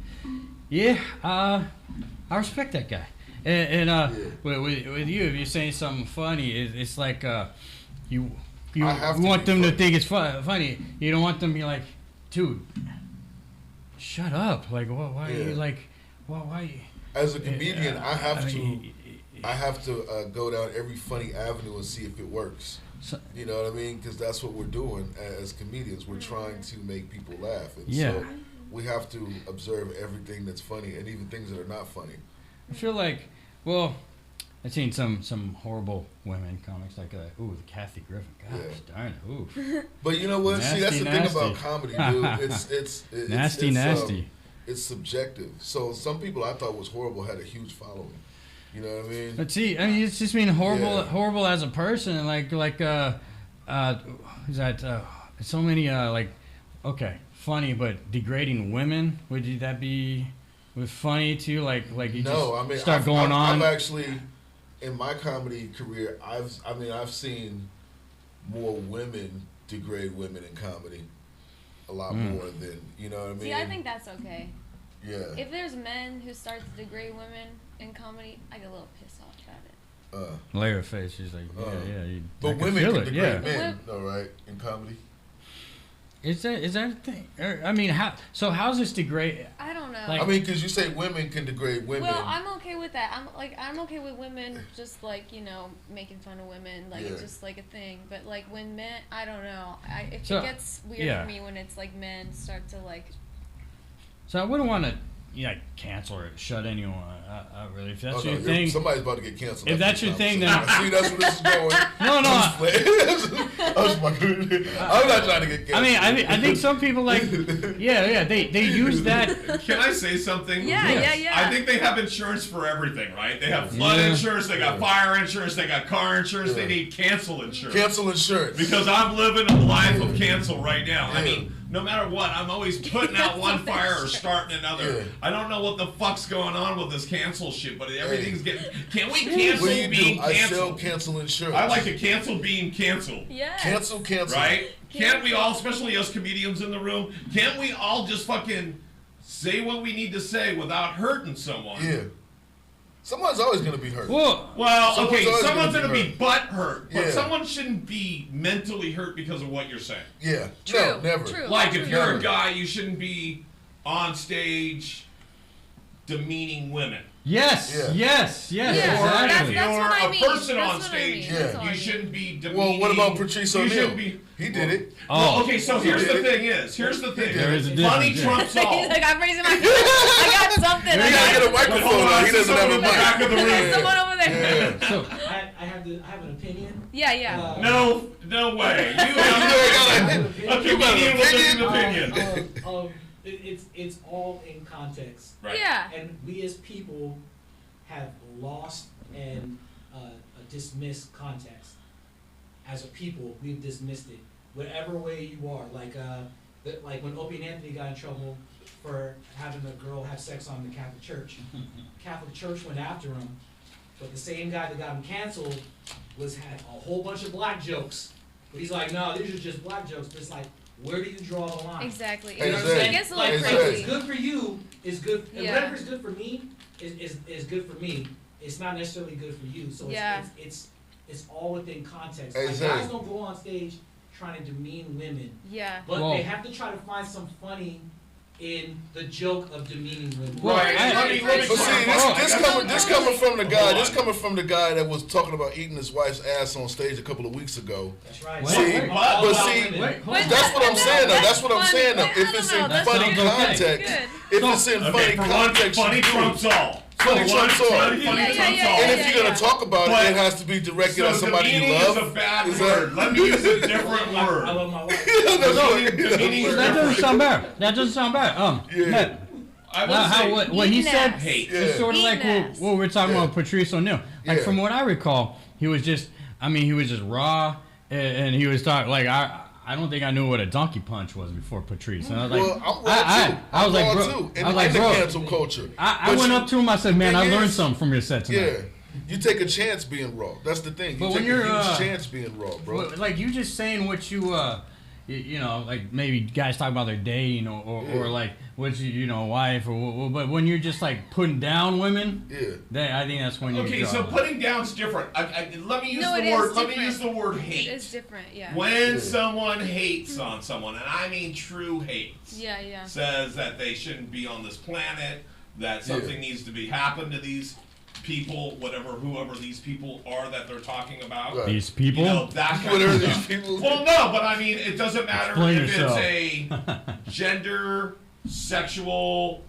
yeah, I respect that guy. And with you, if you're saying something funny, it's like you want them to think it's funny. You don't want them to be like, dude, shut up. Like, why are you like, why? As a comedian, I have to go down every funny avenue and see if it works. You know what I mean? Because that's what we're doing as comedians. We're trying to make people laugh. And so we have to observe everything that's funny and even things that are not funny. I feel like, well, I've seen some horrible women comics like, the Kathy Griffin. Gosh darn it, ooh. But you know what? See, that's the thing about comedy, dude. It's nasty. It's subjective. So some people I thought was horrible had a huge following. You know what I mean? But see, it's just being horrible as a person. Like is that so many funny but degrading women? Would that be funny too? Like you start going on. I've actually, in my comedy career, I've seen more women degrade women in comedy. A lot more than, you know what I mean? See, I think that's okay. Yeah. If there's men who start to degrade women in comedy, I get a little pissed off about it. Layer face, she's like, but women can degrade men, though, right? In comedy. Is that a thing? I mean, how's this degrade? I don't know. I mean, because you say women can degrade women. Well, I'm okay with that. I'm okay with women just making fun of women, it's just like a thing. But like when men, I don't know. It gets weird for me when it's like men start to like. So I wouldn't want to cancel or shut anyone out, really. If that's your thing, somebody's about to get canceled. If that's your thing, then see, that's where this is going. No. I'm not trying to get canceled. I think some people they use that. Can I say something? Yeah. I think they have insurance for everything, right? They have flood insurance, they got fire insurance, they got car insurance. They need cancel insurance. Cancel insurance. Because I'm living a life of cancel right now. I mean, no matter what, I'm always putting out one fire or starting another. I don't know what the fuck's going on with this cancel shit, but everything's getting. Can we cancel being canceled? I sell cancel insurance. I like to cancel being canceled. Yeah. Cancel. Right? Can't we all, especially us comedians in the room, can't we all just fucking say what we need to say without hurting someone? Yeah. Someone's always going to be hurt. Well, okay, someone's going to be butt hurt, but someone shouldn't be mentally hurt because of what you're saying. Yeah. True. No, never. True. Like, if you're a guy, you shouldn't be on stage demeaning women. Yes. Exactly. Or if you're what I mean. a person That's on what I stage, mean. you shouldn't be demeaning. Well, what about Patrice O'Neal? He did it. Well, okay, so here's the thing. There is a Funny difference, trumps all. He's like, I'm raising my hand. I got something. He gotta get a microphone on. He doesn't have a in the back of the mic. room. There's someone over there. So I have an opinion. Yeah. No way. You have a comedian with an opinion. It's all in context. Right. Yeah. And we as people have lost and dismissed context. As a people, we've dismissed it. Whatever way you are, like when Opie and Anthony got in trouble for having a girl have sex on the Catholic Church. Catholic Church went after him, but the same guy that got him canceled had a whole bunch of black jokes. But he's like, no, these are just black jokes. But it's like, where do you draw the line? Exactly. You know what I'm saying? It gets a little Like, crazy. what's good for you is good. And Yeah. whatever's good for me is good for me. It's not necessarily good for you. So it's all within context. Like, Exactly. guys don't go on stage trying to demean women. Yeah. But Well- they have to try to find some funny in the joke of demeaning women. Right. Let me But see, clarify. this coming from the guy. This coming from the guy that was talking about eating his wife's ass on stage a couple of weeks ago. That's right. Wait, See, wait, All but about see, women. Wait, hold on. that's what I'm saying. Though. That's what I'm saying. Though. If it's in That's funny good. context, Good. if it's in Okay, funny for one, context, funny you do it. trumps all. Funny For one, trumps all. funny Yeah, trumps yeah, all. And if you're gonna talk about But- it, it has to be directed at So somebody you demeaning love. is a bad Is word. that- Let me use a different I word. love my wife. Demeaning is That doesn't different. sound bad. That doesn't sound bad. Yeah. Matt, I would say what he Eating said ass. hate. is sort of like Eating ass. what we're talking about with Patrice O'Neal. Like Yeah. from what I recall, he was just raw, and he was talking like I don't think I knew what a donkey punch was before Patrice. And I was like, Well, I'm raw too. I was I'm like, raw bro, too. I was like, in the bro, cancel culture. I But went you- up to him. I said, man, I thing learned is- something from your set tonight. Yeah, you take a chance being raw. That's the thing. You But take when a you're, huge chance being raw, bro. Well, like you just saying what you know, like maybe guys talk about their dating or like what you know, wife but when you're just like putting down women, Yeah. then I think that's when you. Okay, draw so the line. putting down's different. Let me use No, the it is word. Let me different. use the word It hate. is different. Yeah. When someone hates on someone, and I mean true hate, Yeah. Yeah. says that they shouldn't be on this planet, that something needs to be happen to these people, whoever these people are that they're talking about. Right. These people. You know, that kind What are of these stuff. people? Well, no, but I mean, it doesn't matter Explain if yourself. it's a gender, sexual,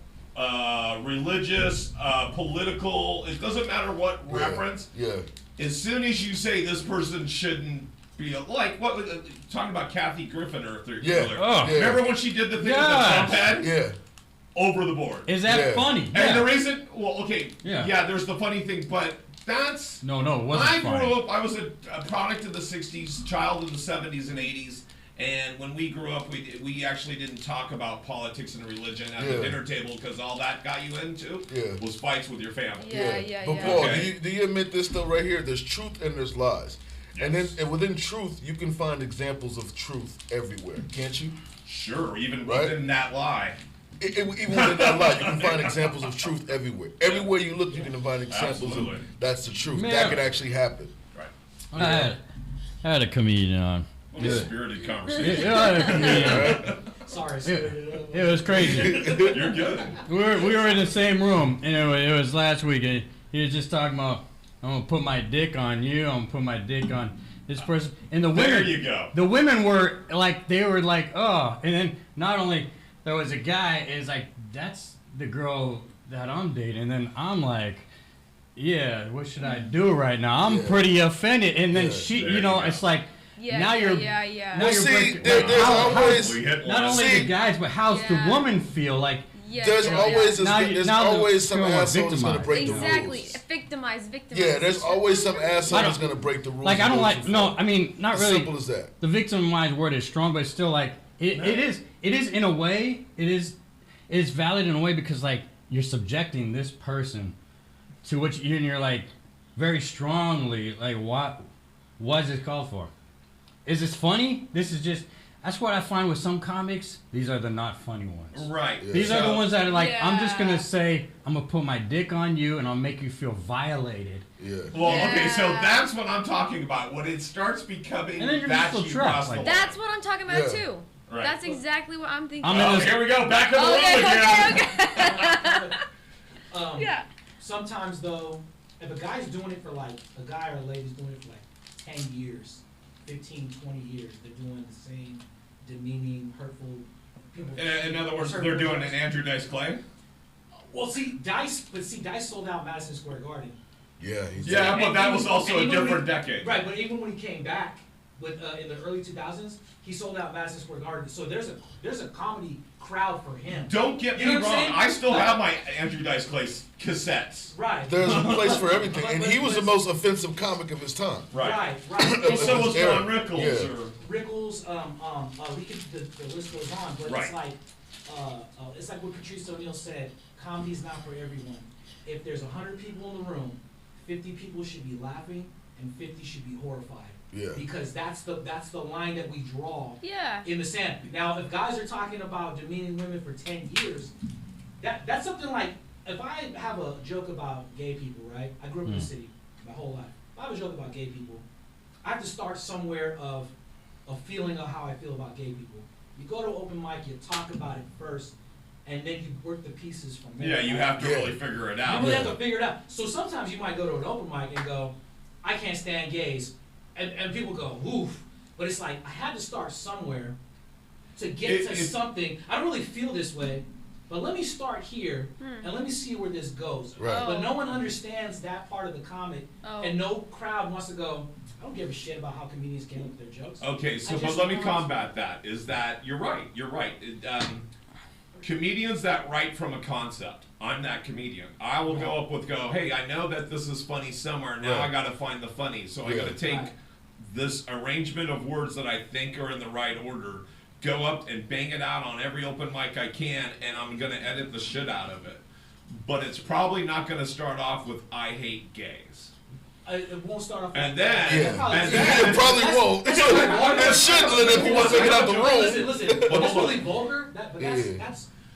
religious, political. It doesn't matter what reference. Yeah. As soon as you say this person shouldn't be like what talking about Kathy Griffin earlier. Yeah. Oh. Yeah. Remember when she did the thing with the Yes. Trump head? Yeah. Over the board. Is that Yeah. funny? And the Yeah. reason, well, okay, Yeah. there's the funny thing, but that's No, it wasn't I funny. grew up. I was a product of the '60s, child of the '70s and '80s, and when we grew up, we actually didn't talk about politics and religion at the Yeah. dinner table because all that got you into was fights with your family. Yeah. But Paul, Okay. do you admit this though right here? There's truth and there's lies. And then and within truth, you can find examples of truth everywhere, can't you? Sure, even Right. within that lie. Even within that lie, you can find examples of truth everywhere. Everywhere you look, you can find examples Absolutely. of that's the truth. Man. That could actually happen. Right. I had a comedian on. What a spirited conversation. I had a comedian on. Sorry, It was crazy. You're good. We were in the same room, and it was last week. And he was just talking about, I'm gonna put my dick on you. I'm gonna put my dick on this person. And the women, There you go. The women were like, oh. And then not only there was a guy, is like, that's the girl that I'm dating. And then I'm like, yeah, what should I do right now? I'm Yeah. pretty offended. And then Yeah. she, There you you know, go. it's like, Yeah. now you're Yeah. now Well, you're see, breaking. there's how- always We hit not one. only See, the guys, but how's Yeah. the woman feel? Like, Yeah. there's yeah, always Now there's the always some girl are asshole that's gonna victimized. break the Exactly. rules. Victimize. Yeah, there's always some asshole I that's don't- gonna break the rules. like I and don't go like. too No, far. I mean not As really. simple as that. The victimized word is strong, but it's still like it is in a way. It is valid in a way because like you're subjecting this person to what you and you're like very strongly like what is this called for? Is this funny? This is just. That's what I find with some comics. These are the not funny ones. Right. Yeah. These are the ones that are like, I'm just gonna Yeah. say, I'm gonna put my dick on you and I'll make you feel violated. Yeah. Well, okay, so Yeah. that's what I'm talking about. When it starts becoming And then you're that just you so trapped, cross the like- line. That's what I'm talking about Yeah. too. Right. That's exactly what I'm thinking. I'm in Oh, this- here we go. Back in the room Okay. again. Yeah. Sometimes though, if a guy's doing it for like, a guy or a lady's doing it for like 10 years, 15, 20 years, they're doing the same demeaning, hurtful people. In other words, they're doing an Andrew Dice Clay. Well, see, Dice sold out Madison Square Garden. Yeah. He's Yeah, but that was even- also a and even different when- decade. Right, but even when he came back with in the early 2000s, he sold out Madison Square Garden. So there's a comedy crowd for him. Don't get You me know what I'm wrong. saying? I still have my Andrew Dice Clay cassettes. Right. There's a place for everything, and he was the But- most offensive comic of his time. Right. Well, so was Era. Ron Rickles. Yeah. Or, Rickles, we could the list goes on, but Right. it's like what Patrice O'Neal said. Comedy's not for everyone. If there's 100 people in the room, 50 people should be laughing and 50 should be horrified. Yeah. Because that's the line that we draw Yeah. in the sand. Now, if guys are talking about demeaning women for 10 years, that's something like, if I have a joke about gay people, right? I grew up in the city my whole life. If I have a joke about gay people, I have to start somewhere of, a feeling of how I feel about gay people. You go to open mic, you talk about it first, and then you work the pieces from there. Yeah, you have to really figure it out. You really have to figure it out. So sometimes you might go to an open mic and go, I can't stand gays. And people go, oof. But it's like, I had to start somewhere to get to something. I don't really feel this way, but let me start here and let me see where this goes. Right. But no one understands that part of the comic, and no crowd wants to go, I don't give a shit about how comedians came up with their jokes. Okay, so but let me combat that. Is that you're right? Comedians that write from a concept. I'm that comedian. I will go up with hey, I know that this is funny somewhere. Now I got to find the funny. So I got to take this arrangement of words that I think are in the right order, go up and bang it out on every open mic I can, and I'm going to edit the shit out of it. But it's probably not going to start off with I hate gays. It won't start off. And then, it probably won't. It shouldn't if you want to take it out the room. Listen. It's really vulgar.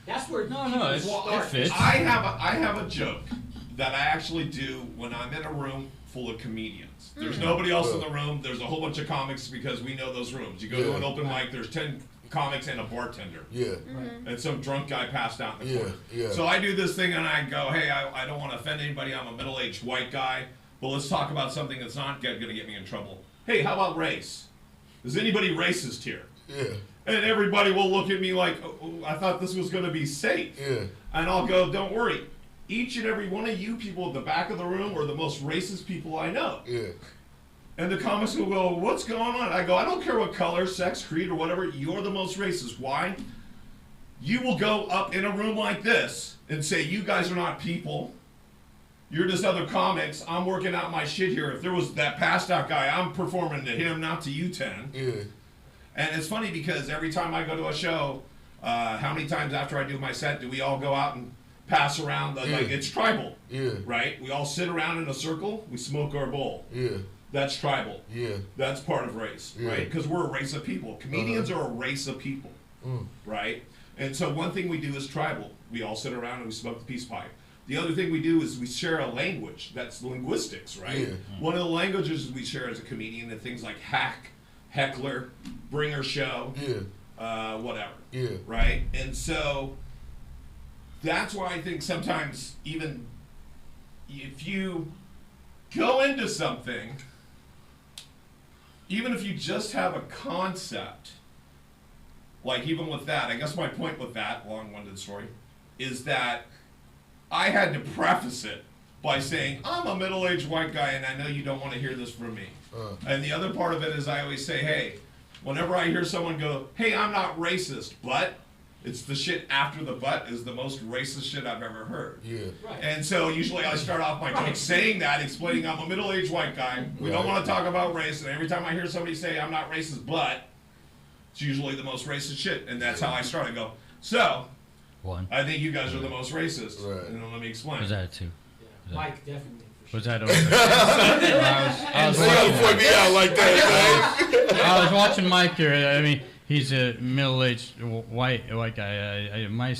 That's where it fits. I have a joke that I actually do when I'm in a room full of comedians. There's nobody else in the room. There's a whole bunch of comics because we know those rooms. You go to an open mic, there's 10 comics and a bartender. Yeah. And some drunk guy passed out in the corner. So I do this thing and I go, hey, I don't want to offend anybody. I'm a middle-aged white guy. But let's talk about something that's not going to get me in trouble. Hey, how about race? Is anybody racist here? Yeah. And everybody will look at me like, oh, I thought this was going to be safe. Yeah. And I'll go, don't worry. Each and every one of you people at the back of the room are the most racist people I know. Yeah. And the comics will go, what's going on? I go, I don't care what color, sex, creed, or whatever. You're the most racist. Why? You will go up in a room like this and say, you guys are not people. You're just other comics. I'm working out my shit here. If there was that passed out guy, I'm performing to him, not to you 10. Yeah. And it's funny because every time I go to a show, how many times after I do my set do we all go out and pass around? Like it's tribal. Yeah. Right? We all sit around in a circle. We smoke our bowl. Yeah. That's tribal. Yeah. That's part of race, right? Because we're a race of people. Comedians are a race of people, right? And so one thing we do is tribal. We all sit around and we smoke the peace pipe. The other thing we do is we share a language. That's linguistics, right? Yeah. One of the languages we share as a comedian are things like hack, heckler, bringer show, whatever. Yeah. Right? And so that's why I think sometimes even if you go into something, even if you just have a concept, like even with that, I guess my point with that long-winded story is that I had to preface it by saying, I'm a middle-aged white guy and I know you don't want to hear this from me. And the other part of it is I always say, hey, whenever I hear someone go, hey, I'm not racist, but it's the shit after the but is the most racist shit I've ever heard. Yeah. Right. And so usually I start off my joke saying that, explaining I'm a middle-aged white guy. We don't want to talk about race. And every time I hear somebody say I'm not racist, but it's usually the most racist shit. And that's how I start. I go, so One. I think you guys are the most racist. Right. And then let me explain. Was that a two? Yeah. Mike, definitely. For sure. Was that over? I was You gotta watching, point me out like that, man. I was watching Mike here. I mean, he's a middle-aged white guy. I might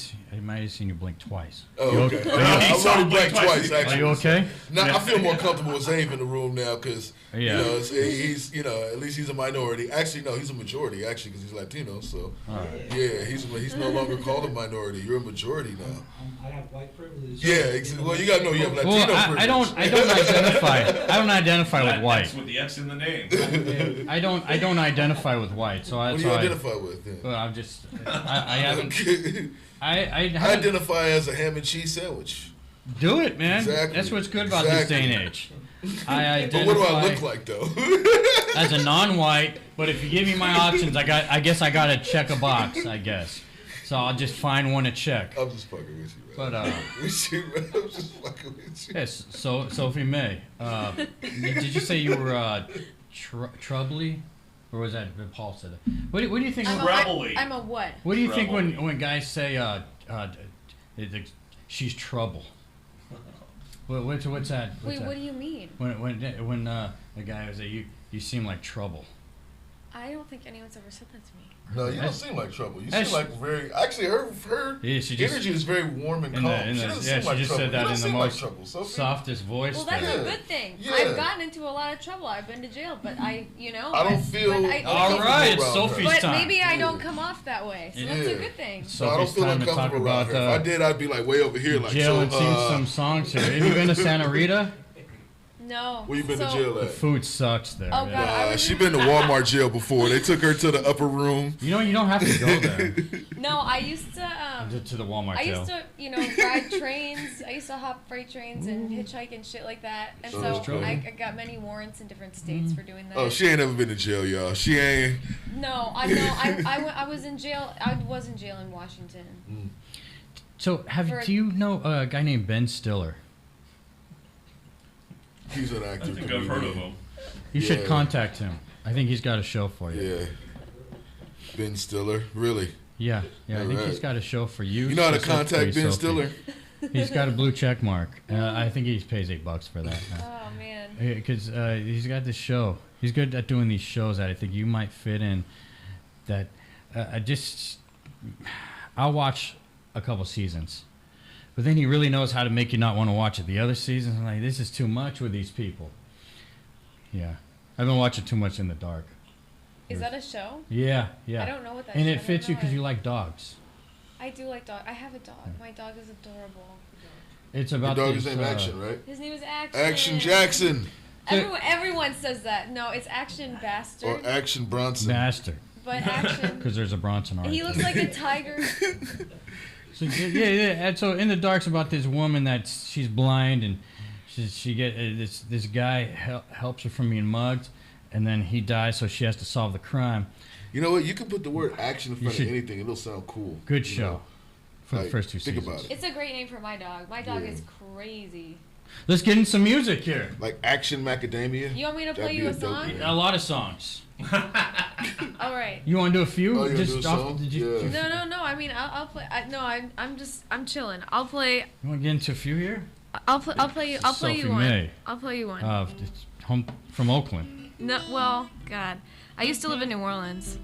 have seen you blink twice. Oh, You okay. okay? I've already blanked twice, Are actually. you okay? Now, I feel more comfortable with Zabe in the room now because, Yeah. you know, he's, you know, at least he's a minority. Actually, no, he's a majority, actually, because he's Latino. So, yeah, he's no longer called a minority. You're a majority now. I have white privilege. Yeah, well, you got to know you have Latino Well, privilege. I don't identify with white. That's with the X in the name. I don't identify with white. So What that's do you why. identify with then? Well, I'm just. I haven't. I I haven't. identify as a ham and cheese sandwich. Do it, man. Exactly. That's what's good about this day and age. I identify But what do I look like, though? as a non-white, but if you give me my options, I guess I gotta check a box. I guess. So I'll just find one to check. I'm just fucking with you, man. But I'm just fucking with you. yes. So Sophie May, did you say you were troubly, or was that Paul said that? What do you think? I'm a what? What do you think Rebel. when guys say she's trouble? What's that? Wait, what do you mean? When the guy was you seem like trouble. I don't think anyone's ever said that to me. No, you don't seem like trouble. You seem like very. Actually, her energy is very warm and calm. She doesn't seem like just trouble. said that you don't in the seem most like trouble, Sophie. softest voice. Well, that's there. a good thing. Yeah. I've gotten into a lot of trouble. I've been to jail, but I don't feel. All right, it's Sophie's but time. maybe I don't come off that way, so that's a good thing. So I don't feel uncomfortable around her. If I did, I'd be like way over here, like jail and sing some songs here. Have you been to Santa Rita? No. Where you been to jail The at? food sucks there. Oh, God. She been to Walmart jail before. They took her to the upper room. You don't have to go there. No, I used to. To the Walmart jail. I used to, ride trains. I used to hop freight trains and hitchhike and shit like that. And so I got many warrants in different states for doing that. Oh, she ain't never been to jail, y'all. She ain't. No, I was in jail. I was in jail in Washington. So do you know a guy named Ben Stiller? He's an actor. I think I've heard of him. You should contact him. I think he's got a show for you. Yeah. Ben Stiller, really? Yeah. I think he's got a show for you. You know how to contact Ben Stiller? He's got a blue check mark. I think he pays $8 for that. Oh man. Because he's got this show. He's good at doing these shows that I think you might fit in. That I'll watch a couple seasons. But then he really knows how to make you not want to watch it. The other seasons, I'm like, this is too much with these people. Yeah. I've been watching too much in the dark. Is that a show? Yeah. I don't know what that is. And it fits you because you like dogs. I do like dogs. I have a dog. My dog is adorable. It's about your dog is named Action, right? His name is Action. Action Jackson. Everyone says that. No, it's Action Bastard. Or Action Bronson. Bastard. But Action. Because there's a Bronson on it. He looks like a tiger. So, yeah. And so in the dark's about this woman that she's blind and she get this guy helps her from being mugged, and then he dies, so she has to solve the crime. You know what? You can put the word action in front of anything, and it'll sound cool. Good show for the first two seasons. Think about it. It's a great name for my dog. My dog is crazy. Let's get in some music here. Like Action Macadamia. You want me to play you a song? A lot of songs. All right. You want to do a few? Oh, you want to do a song? No. I mean, I'll play. I'm chilling. I'll play. You want to get into a few here? I'll play you one. May. I'll play you one. It's home from Oakland. No, well, God, I used to live in New Orleans.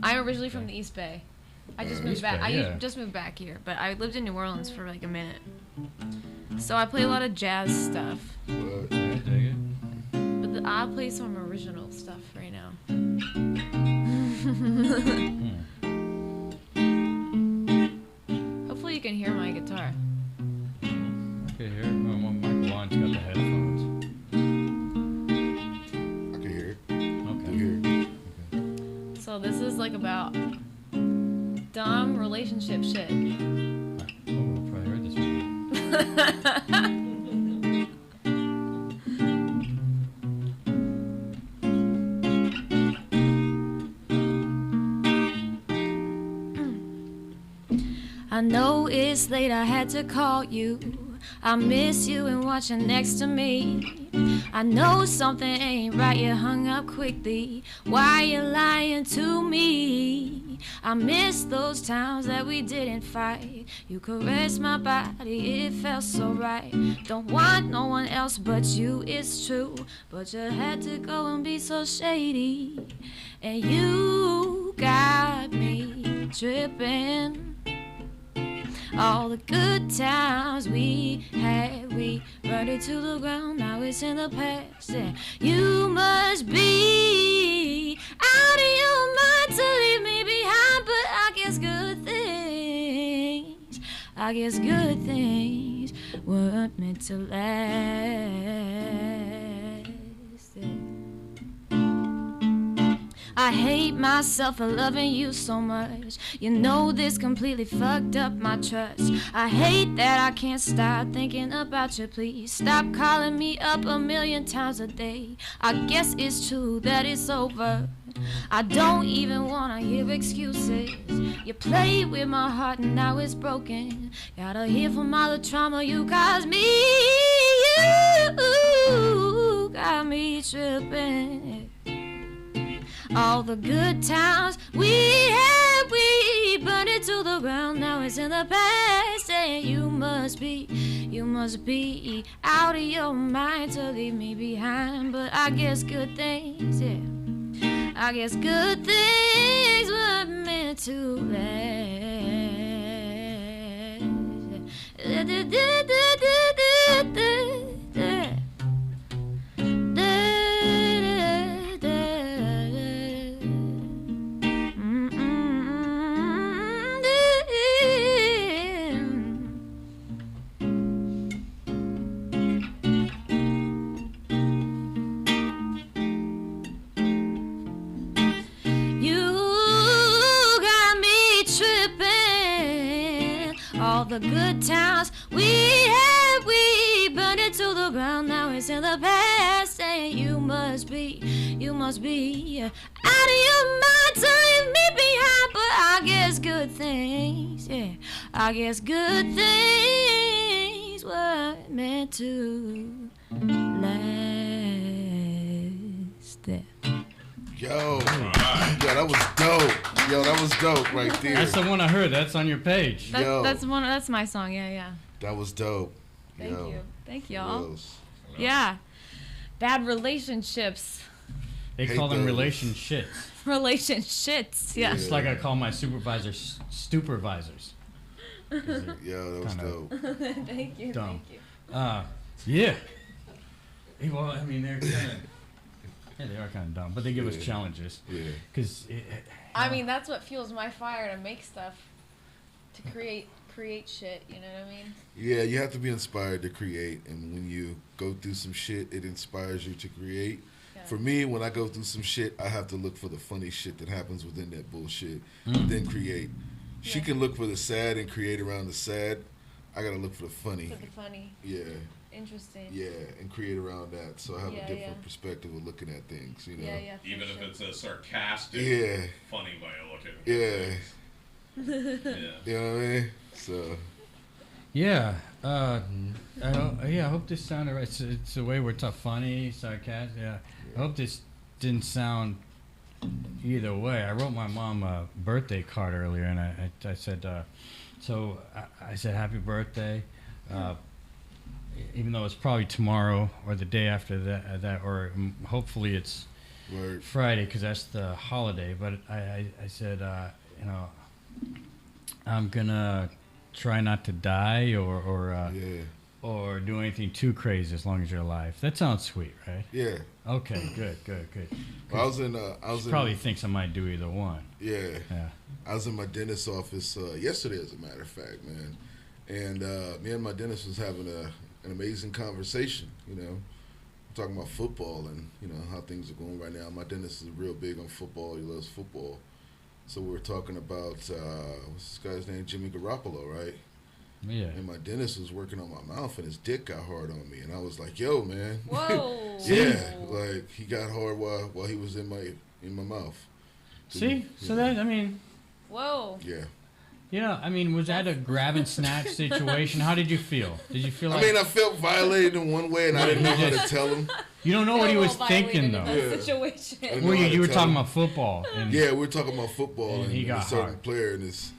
I'm originally from the East Bay. I just moved back. I just moved back here, but I lived in New Orleans for like a minute. So I play a lot of jazz stuff. But I'll play some original stuff right now. Hopefully you can hear my guitar. Okay, here. Michael Vaughn's got the headphones. I can hear it. Okay. So this is like about dumb relationship shit. Oh, I've probably heard this one. I know it's late, I had to call you. I miss you and watching next to me. I know something ain't right, you hung up quickly. Why you lying to me? I miss those times that we didn't fight. You caressed my body, it felt so right. Don't want no one else but you, it's true. But you had to go and be so shady. And you got me tripping. All the good times we had, we burned it to the ground, now it's in the past. And you must be out of your mind to leave me behind. But I guess good things weren't meant to last. I hate myself for loving you so much. You know this completely fucked up my trust. I hate that I can't stop thinking about you. Please stop calling me up 1,000,000 times a day. I guess it's true that it's over. I don't even wanna hear excuses. You played with my heart and now it's broken. Gotta hear from all the trauma you caused me. You got me tripping. All the good times we had, we burned it to the ground. Now it's in the past. And you must be out of your mind to leave me behind. But I guess good things, yeah. I guess good things were meant to all the good times we had, we burned it to the ground. Now it's in the past, and you must be out of your mind to leave me behind. But I guess good things, yeah, I guess good things were meant to last. Yo, that was dope. Yo, that was dope right there. That's the one I heard. That's on your page. That's my song. Yeah. That was dope. Thank y'all. Yeah, bad relationships. They call them relationships. Relationships. Yeah. It's like I call my supervisors supervisors. Yo, that was dope. Thank you. Dumb. Thank you. Yeah. Well, I mean, they're kind of. Yeah, they are kind of dumb, but they give us challenges. Yeah. Because. I mean, that's what fuels my fire to make stuff, to create shit. You know what I mean? Yeah, you have to be inspired to create, and when you go through some shit, it inspires you to create. Yeah. For me, when I go through some shit, I have to look for the funny shit that happens within that bullshit, then create. Yeah. She can look for the sad and create around the sad. I gotta look for the funny. For the funny. Yeah. Interesting. Yeah, and create around that. So I have a different perspective of looking at things, you know? Yeah, even if it's a sarcastic, funny way of looking at things. Yeah. You know what I mean? So. Yeah. I hope this sounded right. It's the way we're tough, funny, sarcastic. Yeah. I hope this didn't sound either way. I wrote my mom a birthday card earlier, and I said, I said happy birthday. Even though it's probably tomorrow or the day after that or hopefully it's Friday because that's the holiday. But I said, I'm gonna try not to die or do anything too crazy as long as you're alive. That sounds sweet, right? Yeah. Okay. Good. Well, probably thinks I might do either one. Yeah. I was in my dentist's office yesterday, as a matter of fact, man, and me and my dentist was having an amazing conversation, you know, talking about football and, you know, how things are going right now. My dentist is real big on football. He loves football. So we were talking about, what's this guy's name? Jimmy Garoppolo, right? Yeah. And my dentist was working on my mouth and his dick got hard on me. And I was like, yo, man. Whoa. Yeah. Like, he got hard while he was in my mouth. See? So that, I mean. Whoa. Yeah. Yeah, I mean, was that a grab and snatch situation? How did you feel? Did you feel like... I mean, I felt violated in one way, and I didn't know how to tell him. You don't know what he was thinking, though. Situation. You were talking about football. Yeah, we were talking about football, and he got a certain hard. player, and his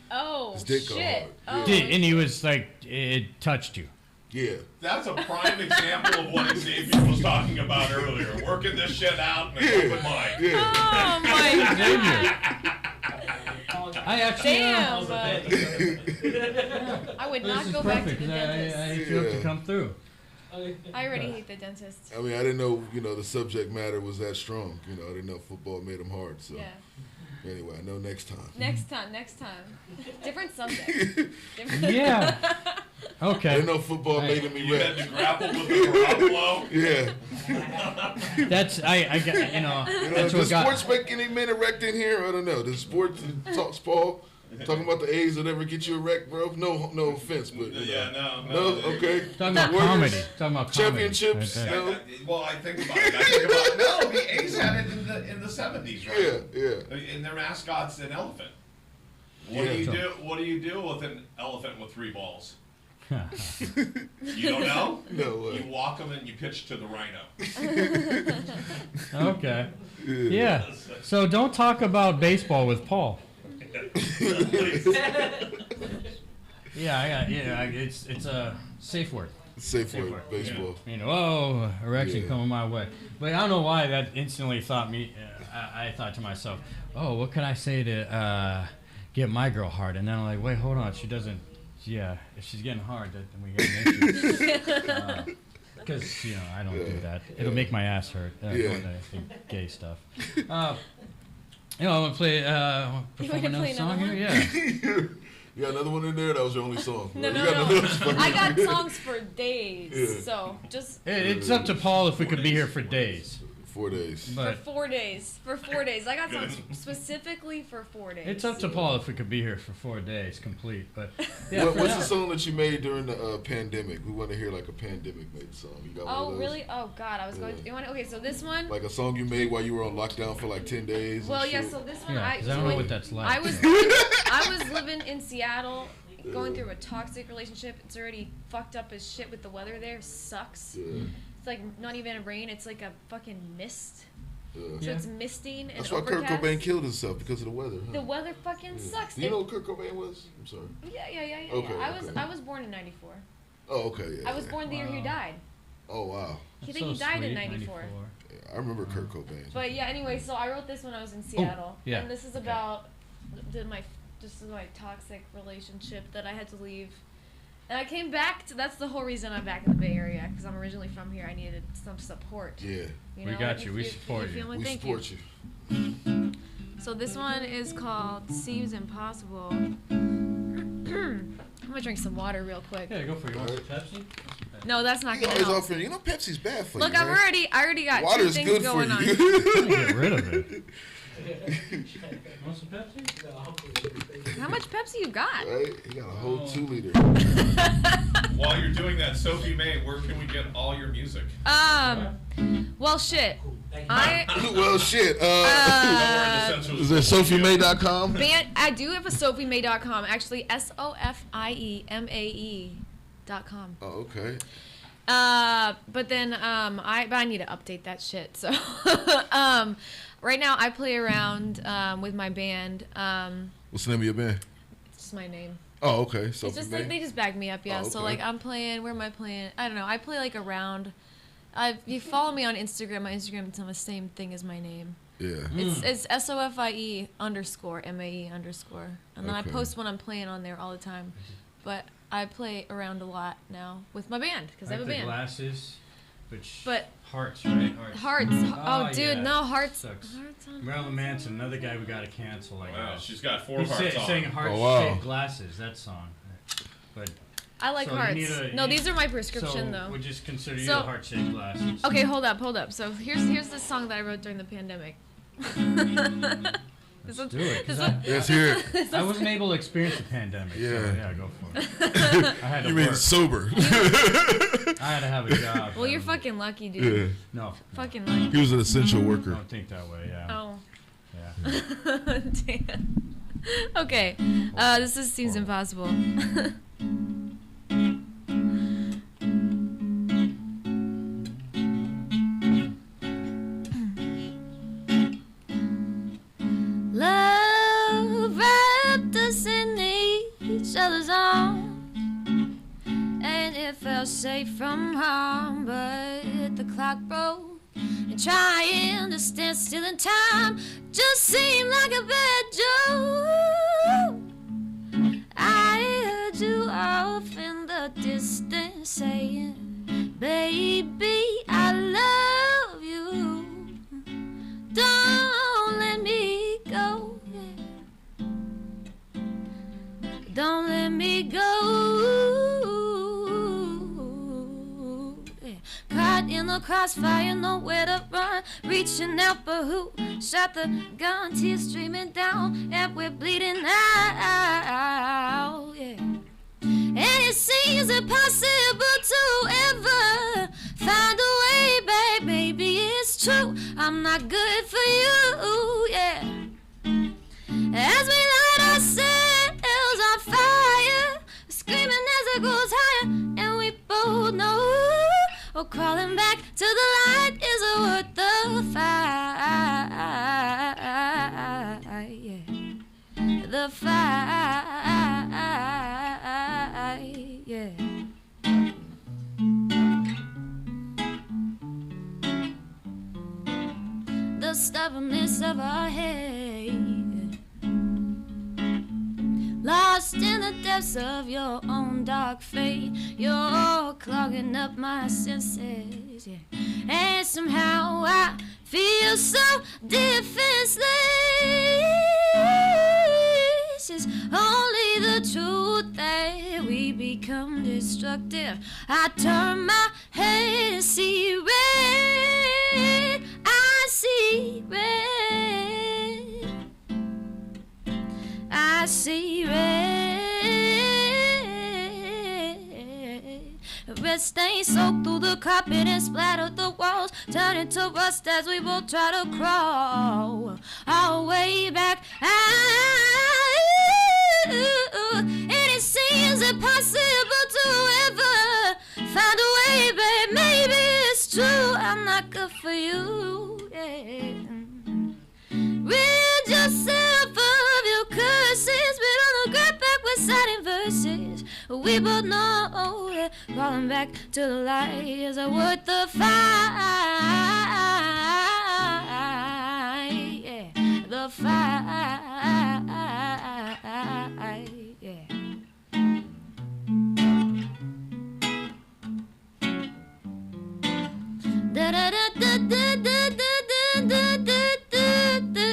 dick got hard. Oh, and he was like, it touched you. Yeah. That's a prime example of what Xavier was talking about earlier. Working this shit out in an open mind. Yeah. Oh, my God. I actually. Damn. I would not go back to the dentist. I hate you up to come through. I already hate the dentist. I mean, I didn't know, you know, the subject matter was that strong. You know, I didn't know football made him hard. So anyway, I know next time. Next time. Different subject. Yeah. Okay. I didn't know football made me You had to grapple with the Garoppolo. Yeah. That's I got, you know. That's does sports make any men erect in here? I don't know. Does sports talks Paul talking about the A's that ever get you erect, bro? No offense, but no. Okay. Talking about comedy. Championships. Right no. Well, I think about it. No, the A's had it in the 70s, right? Yeah. And their mascot's an elephant. What do you do with an elephant with 3 balls? You don't know? No way. You walk them and you pitch to the rhino. Okay. Yeah. So don't talk about baseball with Paul. It's a safe word. Safe word, baseball. Yeah. You know, erection coming my way. But I don't know why that instantly thought me. I thought to myself, oh, what could I say to get my girl hard? And then I'm like, wait, hold on, she doesn't. Yeah, if she's getting hard, then we got an issue. Because I don't do that. It'll make my ass hurt. Doing the gay stuff. I want to play. Perform another song here. Yeah. You got another one in there? That was your only song. No. I got songs for days. Yeah. So just. It's up to Paul if we could be here for days. 4 days. For 4 days. For 4 days. I got songs specifically for 4 days. It's up to Paul if we could be here for 4 days complete. But what's the song that you made during the pandemic? We want to hear like a pandemic made song. You got one of those? Really? Oh God, I was going to. Okay, so this one. Like a song you made while you were on lockdown for like 10 days. Well, yeah. So this one, I don't know what that's like. I was living in Seattle. Going through a toxic relationship. It's already fucked up as shit with the weather there. Sucks. Yeah. It's like not even a rain. It's like a fucking mist. So it's misting and that's why overcast. Kurt Cobain killed himself, because of the weather. Huh? The weather fucking sucks. Do you know who Kurt Cobain was? I'm sorry. Yeah. Okay, I was born in '94. Oh, okay. Yeah. I was born the year he died. Oh, wow. I think he died in '94. Yeah, I remember Kurt Cobain. But yeah, anyway, so I wrote this when I was in Seattle. Yeah. And this is about my toxic relationship that I had to leave. And I came back that's the whole reason I'm back in the Bay Area, because I'm originally from here. I needed some support. Yeah. You know? We got you. We support you. We support you. So this one is called Seems Impossible. I'm gonna drink some water real quick. Yeah, go for it. You want some Pepsi? No, that's not gonna help. help. Pepsi's bad for Look, you. I already got water two things good going for on. you. Get rid of it. Want some Pepsi? How much Pepsi you got? Right? You got a whole 2 liter. While you're doing that, Sophie May, where can we get all your music? Well, shit. Well, shit. Is it SophieMay.com? I do have a SophieMay.com. Actually, SophieMae.com. Oh, okay. But then I need to update that shit. So right now I play around with my band. What's the name of your band? It's just my name. Oh, okay. It's just like they just bagged me up, yeah. Oh, okay. So like I'm playing. Where am I playing? I don't know. I play like around. You follow me on Instagram. My Instagram is the same thing as my name. Yeah. It's SOFIE_MAE_, and then I post when I'm playing on there all the time. But I play around a lot now with my band because I have a band. Glasses, but Hearts, right? Hearts. Oh, dude, yeah. no Hearts. Sucks. Hearts on Marilyn Manson, another guy we gotta cancel. Like wow, that. she's got 4 hearts on. Saying heart-shaped glasses. That song, but. I like hearts. These are my prescription though. We just consider you the heart-shaped glasses. Okay, hold up. So here's the song that I wrote during the pandemic. Let's do it. Let's hear it. I wasn't able to experience the pandemic. Yeah. So yeah, go for it. I had to You work. mean sober? I had to have a job. Well, you're fucking lucky, dude. Yeah. No. Fucking lucky. He was an essential worker. Don't think that way, yeah. Oh. Yeah. Damn. Okay. This seems impossible. Love wrapped us in each other's arms, and it felt safe from harm, but the clock broke, and trying to stand still in time just seemed like a bad joke. I heard you off in the distance saying, baby, I love you, don't let me go, yeah. Don't let me go, yeah. Caught in the crossfire, nowhere to run, reaching out for who shot the gun, tears streaming down, and we're bleeding out, yeah. And it seems impossible to ever find a way back. Maybe it's true, I'm not good for you, yeah. As we light ourselves on fire, screaming as it goes higher, and we both know, oh, crawling back to the light is worth the fight, yeah. The fight, yeah. The stubbornness of our head. Lost in the depths of your own dark fate. You're clogging up my senses, yeah. And somehow I feel so defenseless. It's only the truth that we become destructive. I turn my head and see red. I see red. I see red. Red stains soaked through the carpet and splattered the walls, turning to rust as we both try to crawl our way back out. And it seems impossible to ever find a way back. Maybe it's true, I'm not good for you, yeah. Rid yourself of your curses, but on the great back with citing verses. We both know that falling back to the light is worth the fight, yeah. The fight, yeah. Da da da da da da da da da da.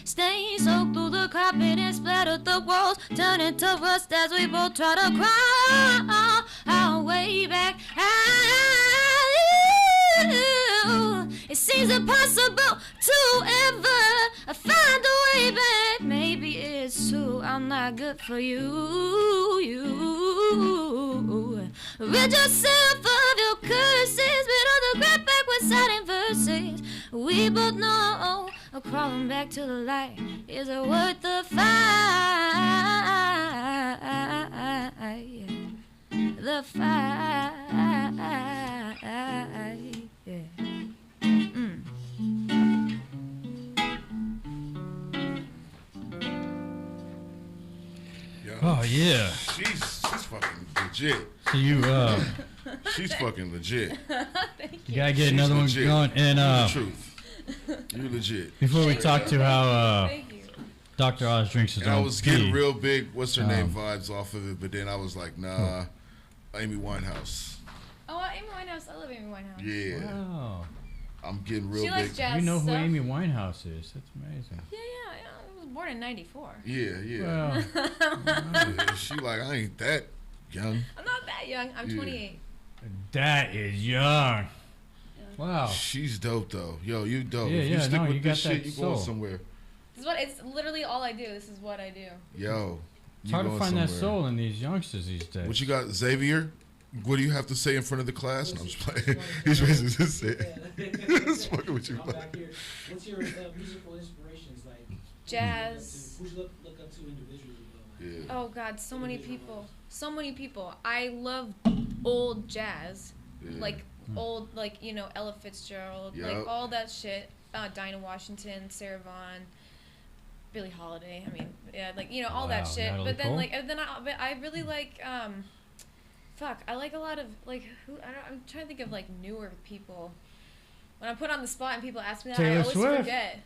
Stains soaked through the carpet and splattered the walls, turning to rust as we both try to crawl our way back out. It seems impossible to ever find a way back. Maybe it's true, I'm not good for you. Rid yourself of your curses, but on the great back with citing verses. We both know crawling back to the light is it worth the fight. The fight, yeah. Oh yeah. She's fucking legit. So you She's fucking legit. you gotta get another one legit. going. And The truth. You legit. before we talk to how Thank you. Dr. Oz drinks his And I own was tea. getting real big, what's her name vibes off of it, but then I was like, nah, Oh. Amy Winehouse. Oh, Amy Winehouse. I love Amy Winehouse. Yeah. Wow. I'm getting real She likes big. jazz You know who stuff. Amy Winehouse is? That's amazing. Yeah. I was born in '94. Yeah. Well, Yeah, she like, I ain't that young. I'm not that young. I'm 28. that is young. Wow. She's dope though. Yo, you dope. Yeah, if you yeah, stick no, with you this got shit, that you going soul. somewhere. This is what it's literally all I do. This is what I do. Yo. It's you hard to going find that somewhere. soul in these youngsters these days. What you got, Xavier? What do you have to say in front of the class? No, I'm just playing. He's basically just saying. Just fucking with you. I'm back here. What's your musical inspirations like? Jazz. Who you look up to individually though? Yeah. Oh God, so many people. So many people. I love old jazz, Yeah. like old, like Ella Fitzgerald, Yup. like all that shit. Dinah Washington, Sarah Vaughan, Billie Holiday. I mean, yeah, like all that Wow, shit. Natalie But then Cole? but I really like I like a lot of like I'm trying to think of like newer people. When I'm put on the spot and people ask me that, I Taylor always Swift. forget.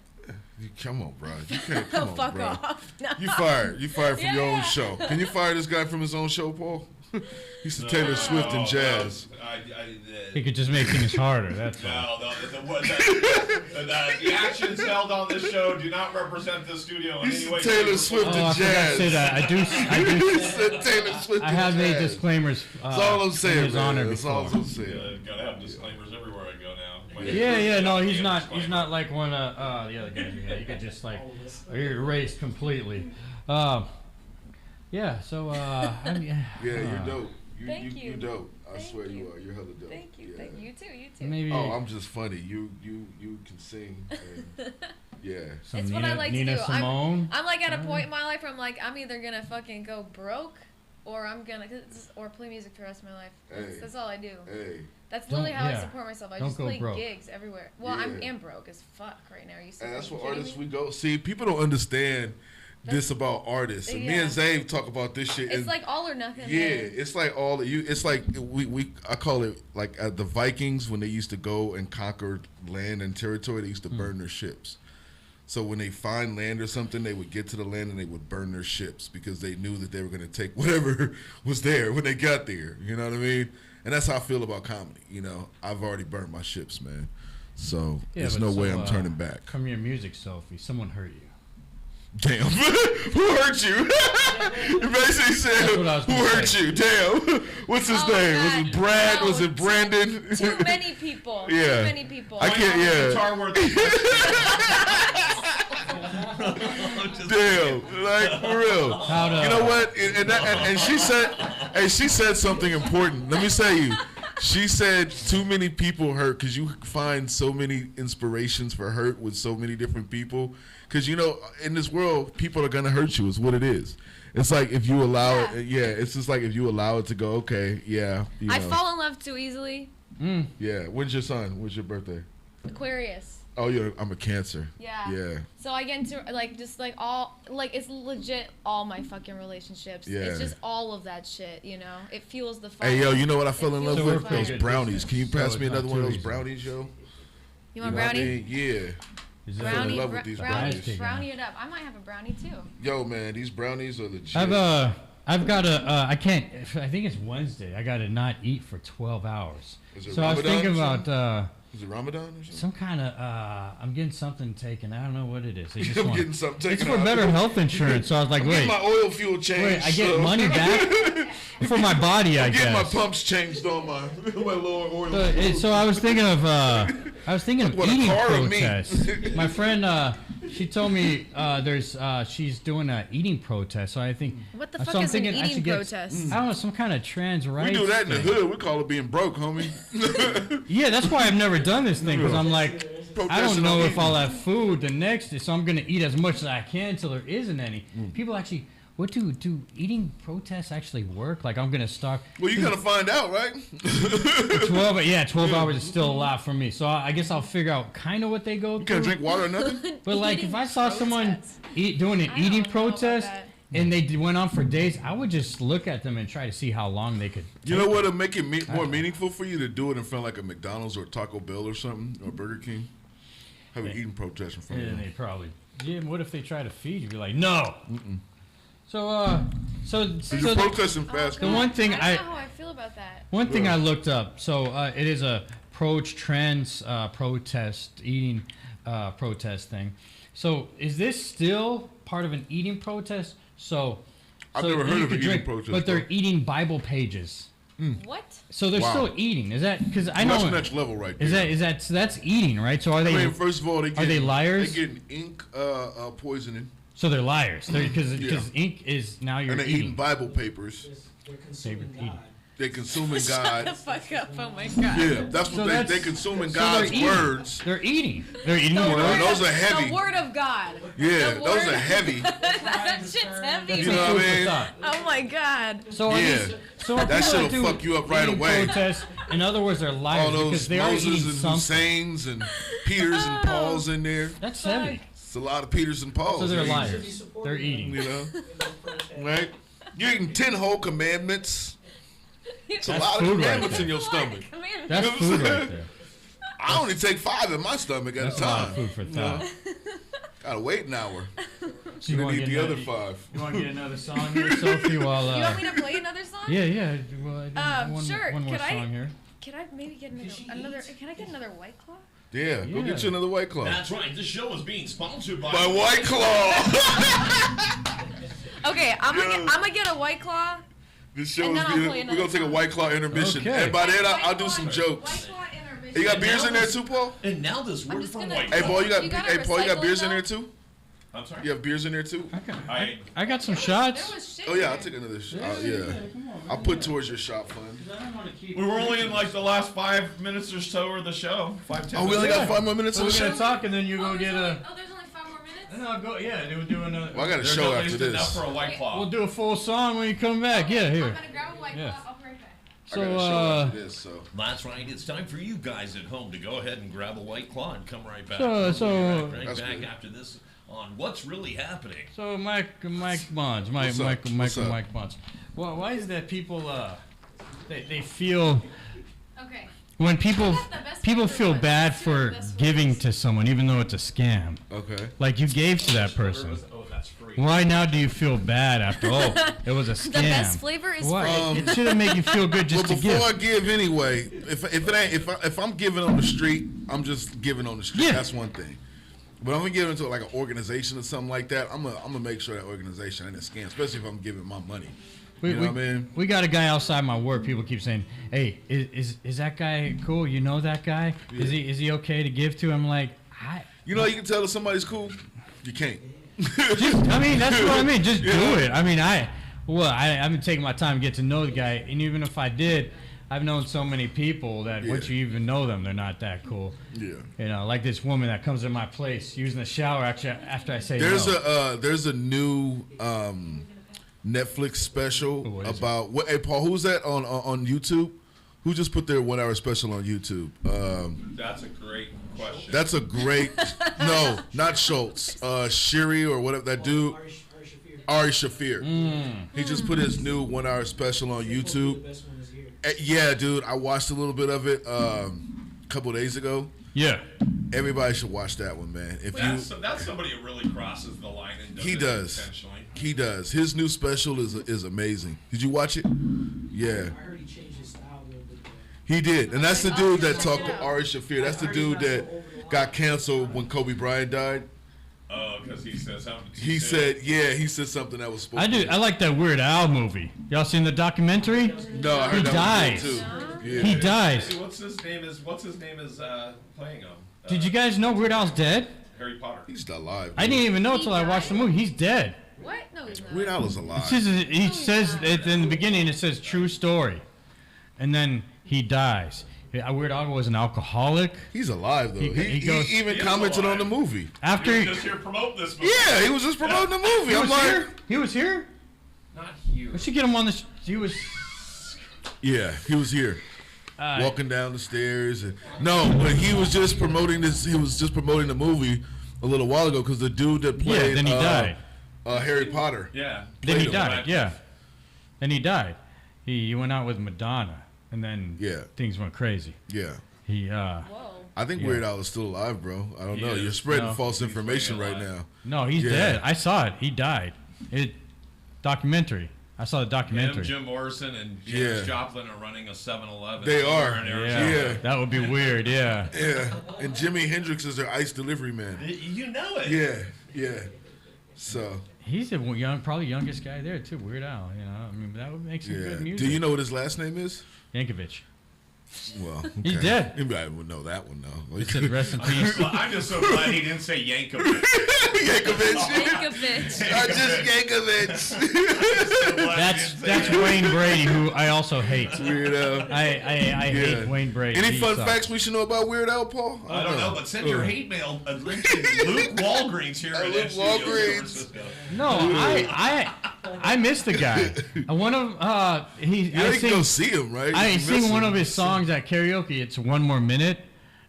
Come on, bro. You can't. Come on, Fuck bro. off. No. You fired. You fired from your own Yeah. show. Can you fire this guy from his own show, Paul? He's the Taylor Swift and jazz. He could just make things harder. That's all. No, the actions held on this show do not represent the studio in He's any way. Taylor Swift Oh, and I forgot jazz. to say that. I He do. said Taylor Swift I and have made jazz. disclaimers. That's all I'm in saying, his man. honor That's before. all I'm saying. Gotta have disclaimers everywhere I go now. Yeah, no, he's Yeah, not. disclaimer. He's not like one of the other guys. Yeah, you could just like All this. erase completely. Yeah. So Yeah, you're dope. Thank you. You dope. I Thank swear you. you are. You're hella dope. Thank you. Yeah. Thank you. You too. You too. Maybe. Oh, I'm just funny. You can sing. And, yeah. some It's Nina, what I like Nina to do. Simone. I'm like at a point in my life where I'm like, I'm either gonna fucking go broke, or I'm gonna or play music for the rest of my life. That's all I do. Hey. That's literally how I yeah. support myself. I Don't just go play broke. gigs everywhere. Well, Yeah. I am broke as fuck right now. Are you And that's fucking what kidding artists me? we go. See, people don't understand this about artists. And me Yeah. and Zave talk about this shit. It's and like all or nothing. yeah, man. it's like all you. It's like I call it like the Vikings when they used to go and conquer land and territory. They used to burn their ships. So when they find land or something, they would get to the land and they would burn their ships because they knew that they were going to take whatever was there when they got there. You know what I mean? And that's how I feel about comedy. You know, I've already burned my ships, man. So there's but no so, way I'm turning back. From your music, Sophie, someone hurt you. Damn. Who hurt you? You basically said, what I was who gonna hurt say. you? Damn. What's his Oh, name? God. Was it Brad? No, Was it Brandon? Too many people. Yeah. Too many people. I can't, yeah. Guitar worth. Damn. Like, for real. How to, You know what? And she said something important. Let me tell you. She said too many people hurt because you find so many inspirations for hurt with so many different people. Because, you know, in this world, people are going to hurt you is what it is. It's like if you allow it, it's just like if you allow it to go, okay, yeah. You know. I fall in love too easily. Yeah. When's your son? When's your birthday? Aquarius. Oh, I'm a Cancer. Yeah. Yeah. So I get into like just like all like it's legit all my fucking relationships. Yeah. It's just all of that shit, you know. It fuels the fire. Hey, yo, you know what I fell in love So with? we're Those pretty good. brownies. Can you So pass me it's not another one of too those easy. brownies, yo? You want know what I brownie? mean? Yeah. Is that- Brownie. Brownie, love with these brownie, brownies. brownie it up. I might have a brownie too. Yo, man, these brownies are legit. I've got to, I can't, I think it's Wednesday. I got to not eat for 12 hours. Is it So I was Ramadan thinking or about, Is it Ramadan or something? some kind of, I'm getting something taken. I don't know what it is. They just I'm want- getting something taken It's for out. better health insurance. So I was like, I'm wait, getting my oil fuel changed. wait, I get so- money back for my body, I I'm getting my guess. pumps changed on my lower oil So, fuel. so I was thinking of What a eating car of meat. protests. My friend, she told me she's doing an eating protest. So I think What the so fuck I'm is an thinking I eating should get- protest? I don't know, some kind of trans rights. We do that in the thing. hood. We call it being broke, homie. Yeah, that's why I've never done this thing because I'm like, I don't Protesting know on if eating. I'll have food the next day, so I'm gonna eat as much as I can until there isn't any. People actually, what do eating protests actually work? Like I'm gonna start. Well, you're going to find out, right? 12 hours is still a lot for me. So I guess I'll figure out kind of what they go You through. can't drink water or nothing? But like if I saw someone Protests. doing an I eating don't know about protest that. and they went on for days, I would just look at them and try to see how long they could. You know what would make it more meaningful for you to do it in front of like a McDonald's or Taco Bell or something or Burger King? Have an Yeah. eating protest in front of And them. they probably. Yeah, what if they try to feed you? Be like, no. So You're protesting fast the food. one thing I don't know how I feel about that. One thing I looked up, so it is a pro-trans protest, eating protest thing. So is this still part of an eating protest? I've never heard you of could an eating protest, but they're though. eating Bible pages. What? So they're Wow. still eating. Is that because I That's know? next level right there. Is that so that's eating, right? So are they? I mean, first of all, are they liars? They're getting ink poisoning, So they're liars. Because Yeah. ink is now you're and they're eating Bible papers. They're consuming Favorite God. They're consuming Shut the God. fuck up! Oh my god. Yeah, that's So what that's- they consuming so they're God's eating. words. They're eating. They're eating The the know, word. word those of, are heavy. The word of God. Yeah, The those word- are heavy. That shit's heavy. That's You a know food what I for mean? thought. Oh my god. So are Yeah. these, so are That people shit'll do fuck you up right eating away. Protests, in other words, they're liars All because those they are Moses eating and something. Husseins and Peters and Pauls in there. That's Fuck. heavy. It's a lot of Peters and Pauls. So they're eating, liars. They're eating. You know, right? You're eating 10 whole commandments. It's a That's lot of food right commandments there. in your stomach. Come here. That's You know what I'm food right saying? there. I only take 5 in my stomach at That's a a lot time. of food for thought. Gotta wait an hour. So You wanna need get the other another- 5. You want to get another song here, Sophie? While You want me to play another song? yeah. Well, one, Sure. One more Could I- song here. Can I maybe get another? Can I get another White Claw? Yeah, go Yeah. get you another White Claw. That's right. This show is being sponsored by My White Claw. Okay, I'm Yeah. gonna get a White Claw. This show And is then I'll being, play we're another gonna take a song. White Claw intermission. Okay. And by then, White I'll do Claw- some White jokes. Claw You intermission. got beers in there too, Paul? And now this I'm word just for gonna- white. Hey, Paul, you got You gotta hey, Paul, you got recycle beers it, in there though? too? I'm sorry. You have beers in there too? I got some shots. There was shit Oh yeah, in I'll there. take another shot. Yeah, Yeah, come on, I'll put towards your shop fund. We were only in like the last 5 minutes or so of the show. 5-10 Oh, we only got 5 more minutes So of the we're gonna show. talk and then you go get a. There's only 5 more minutes? No, go. Yeah, they would do another. Well, I got a There's show at after least enough this. for a White Claw. We'll do a full song when you come back. Yeah, I'm here. gonna grab a white Yeah. claw. I'll be right back. I got a show after this, so. That's right. It's time for you guys at home to go ahead and grab a White Claw and come right back. So- We'll be right That's back good. after this on What's Really Happening. So Mike Bonds, What's up? Mike Bonds. Well, why is that people they feel Okay. when people I got the best people one for feel what? bad Let's do for the best giving ones. to someone even though it's a scam? Okay. Like you gave to that person. Oh, that's free. Why now do you feel bad after? Oh, it was a scam. The best flavor is Why? free. It shouldn't make you feel good just Well, to before give. I give anyway, if I'm giving on the street, I'm just giving on the street. Yeah. That's one thing. But I'm gonna give into like an organization or something like that. I'm gonna make sure that organization ain't a scam, especially if I'm giving my money. You know what I mean? We got a guy outside my work. People keep saying, "Hey, is that guy cool? You know that guy? Yeah. Is he okay to give to?" I'm like, You know, you can tell if somebody's cool. You can't. I mean, that's what I mean. Just Yeah. do it. I mean, I've been taking my time to get to know the guy, and even if I did, I've known so many people that once Yeah. you even know them, they're not that cool. Yeah. You know, like this woman that comes in my place using the shower after I say There's no. there's a new Netflix special What is it? about what? Hey, Paul, who's that on YouTube? Who just put their 1 hour special on YouTube? That's a great question. That's a great. No, not Schultz. Shiri or whatever that dude. Ari Shafir. He just put his new 1 hour special on YouTube. The best one is here. Yeah, dude, I watched a little bit of it a couple days ago. Yeah. Everybody should watch that one, man. If you, That's somebody who really crosses the line and does He it does. intentionally. he does. His new special is amazing. Did you watch it? Yeah, I heard he changed his style a little bit. he did. And that's the Oh, dude that check talked it to out. Ari Shafir. That's the dude that got canceled when Kobe Bryant died. Oh, because he says something. too He soon. said, yeah, he said something that was supposed I do. to I like that Weird Al movie. Y'all seen the documentary? No, I heard He that dies. was good too. Yeah. He dies. Hey, what's his name is playing him? Did you guys know Weird Al's dead? Harry Potter. He's still alive. I didn't even know until I watched the movie. He's dead. What? No, he's not. Weird Al is alive. He says in the beginning it says true story, and then he dies. Weird Al was an alcoholic. He's alive though. He goes- even He is commented on the alive. movie. After He he, was just here to promote this movie. Yeah, he was just promoting the movie. he I'm was like, here. He was here. Not you. We should get him on the. He was. yeah, he was here. Uh, Walking down the stairs. And, no, but he was just promoting this. He was just promoting the movie a little while ago because the dude that played then he died. Harry Potter. Yeah. Then he Played him. died. Yeah. Then he died. He went out with Madonna, and then Yeah. things went crazy. Yeah. He Whoa. I think Yeah. Weird Al is still alive, bro. I don't He know. is. You're spreading No. false He's information way right alive. now. no, he's Yeah. dead. I saw it. He died. It documentary. I saw the Him, documentary. Jim Morrison, and James Yeah. Joplin are running a 7-Eleven. They are. somewhere in Yeah. Arizona. Yeah. That would be weird. Yeah. Yeah. And Jimi Hendrix is their ice delivery man. You know it. Yeah. Yeah. So, He's the probably youngest guy there too. Weird Al. You know, I mean, that would make some yeah. good music. Do you know what his last name is? Yankovic? Well, He's okay. dead. Anybody would know that one, though. It said rest in peace. Well, I'm just so glad he didn't say Yankovic. Yankovic. Yankovic. I just Yankovic. That's Wayne Brady, who I also hate. Weirdo. I hate Wayne Brady. Any He fun sucks. facts we should know about Weird Al, Paul? I don't know, but send your hate mail. Luke Walgreens here at Luke F Studios, San Walgreens. Francisco. No, I miss the guy. One of You know, I you can go sing see him, right? I You can sing miss one him. of his songs at karaoke. It's One More Minute.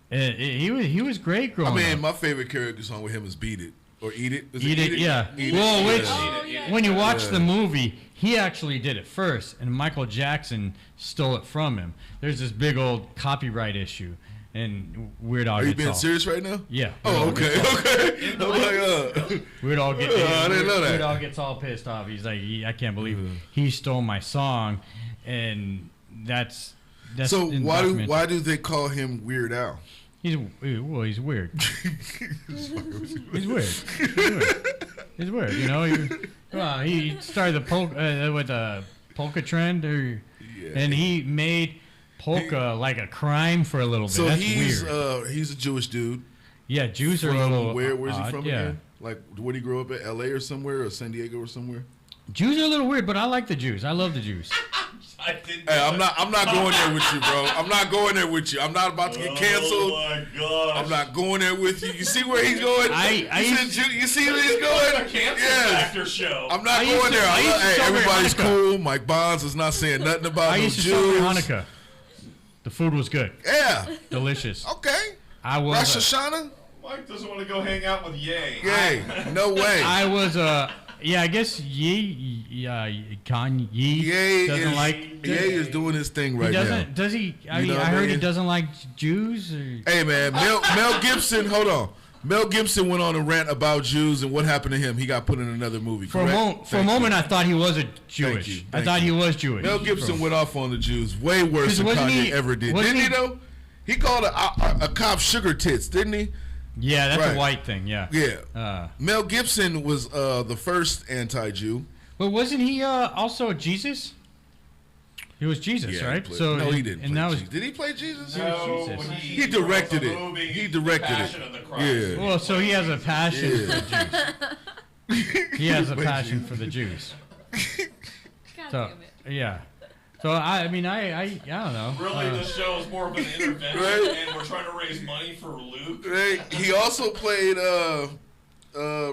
He was great growing I mean, up. my favorite karaoke song with him is "Beat It" or "Eat It." Is Eat It, yeah. Eat Well, It? which Oh, yeah. when you watch Yeah. the movie, he actually did it first, and Michael Jackson stole it from him. There's this big old copyright issue, and Weird Al Are you gets being all, serious right now? Yeah. Oh, okay, okay. I'm like, Weird Al gets. I didn't know that. Weird Al gets all pissed off. He's like, I can't believe he stole my song, and that's So in the why documentary. do they call him Weird Al? He's weird. He's weird. He's weird. You know, he started with the polka trend, and he made polka like a crime for a little bit. So That's he's weird. he's a Jewish dude. Yeah, Jews are a from little. where's he odd, from yeah. again? Like, where did he grow up at? L.A. or somewhere, or San Diego or somewhere? Jews are a little weird, but I like the Jews. I love the Jews. Hey, I'm not going there with you, bro. I'm not going there with you. I'm not about to get canceled. Oh my gosh. I'm not going there with you. You see where he's going? You see where he's It's going? a cancel factor show. I'm not I used going to- there. I used to Hey, celebrate everybody's Hanukkah. cool. Mike Bonds is not saying nothing about I no used to Jews. celebrate Hanukkah. The food was good, Yeah. delicious. Okay. I was. Rosh Hashanah? Mike doesn't want to go hang out with Ye. Yay. No way. I was. Yeah, I guess Kanye Ye doesn't like. is doing his thing right He now. doesn't. Does he? I You mean, know I what I heard he mean? doesn't like Jews. Or, Hey man, Mel Gibson. Hold on. Mel Gibson went on a rant about Jews, and what happened to him? He got put in another movie. for a correct? for a moment, I thought he was a Jewish. you. I Thank thought you. he was Jewish. Mel Gibson went off on the Jews way worse 'Cause than wasn't Kanye he- ever did. wasn't Didn't he he- though? He called a cop sugar tits, didn't he? Yeah, that's Right. a white thing. Yeah. Yeah. Mel Gibson was the first anti-Jew. But wasn't he also Jesus? He was Jesus, Yeah, right? he played- So no, he didn't. And play that was Jesus. Did he play Jesus? No, Jesus. when He directed it. movie, He directed it. Passion of the Christ. Yeah. well. So he has a passion Yeah. for the Jews. He has a passion for the Jews. God So damn it. yeah. So I mean I don't know. Really, this show is more of an intervention, Right. and we're trying to raise money for Luke. Right. He also played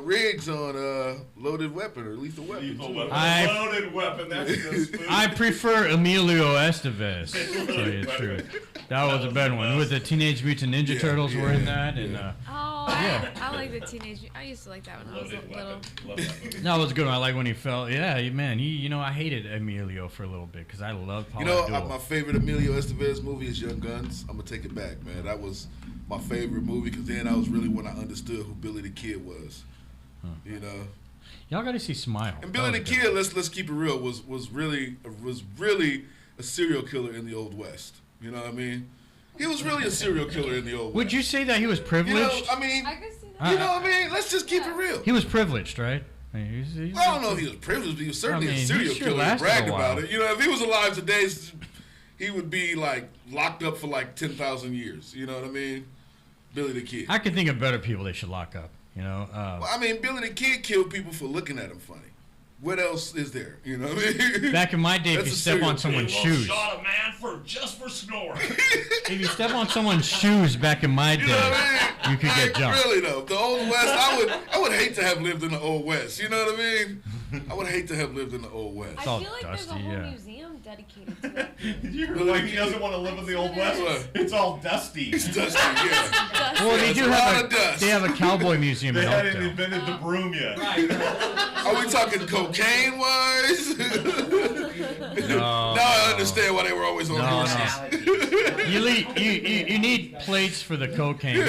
Riggs on Loaded Weapon or Lethal Weapon. Lethal too. weapon. Loaded weapon. That's just food. I prefer Emilio Estevez. To tell you the truth. That was a better one. With the Teenage Mutant Ninja Yeah, Turtles were in yeah, that, and Oh, Yeah. I like the teenage. I used to like that when I was Loaded little. weapon. Love that movie. that was a good one. I like when he fell. Yeah, man. You know, I hated Emilio for a little bit because I loved Paul You know, Abdul. my favorite Emilio Estevez movie is Young Guns. I'm gonna take it back, man. That was my favorite movie because then I was really when I understood who Billy the Kid was. You know, Y'all got to see Smile. and That Billy was the a good Kid, one. let's keep it real, was really a serial killer in the Old West. You know what I mean? He was really a serial killer in the Old West. Would you say that he was You privileged? know, I mean, I could see that. you know what I mean? Let's just keep it real. He was privileged, right? I mean, he's I don't know if he was privileged, but he was certainly I mean, a he serial sure killer. He lasted bragged a while. about it. You know, if he was alive today, he would be like locked up for like 10,000 years. You know what I mean? Billy the Kid. I can think of better people they should lock up. You know, Well, I mean, Billy the Kid killed people for looking at him funny. What else is there? You know what I mean? back in my day, if That's you a step serial on someone's They shoes, shot a man just for snoring. if you step on someone's shoes back in my You know what day, I mean? you could get jumped. Really though, the Old West, I would hate to have lived in the Old West. You know what I mean? I would hate to have lived in the Old West. I all feel like there's a dusty, whole yeah. museum dedicated to that. Did you hear like he doesn't want to live in the Old West? What? It's all dusty. It's dusty, yeah. Well, they There's do a lot have of dust. they have a cowboy museum They in hadn't Oakdale. invented the broom yet. Right. Are we talking cocaine wise? No. Now I understand why they were always on No, horses. no. You need plates for the cocaine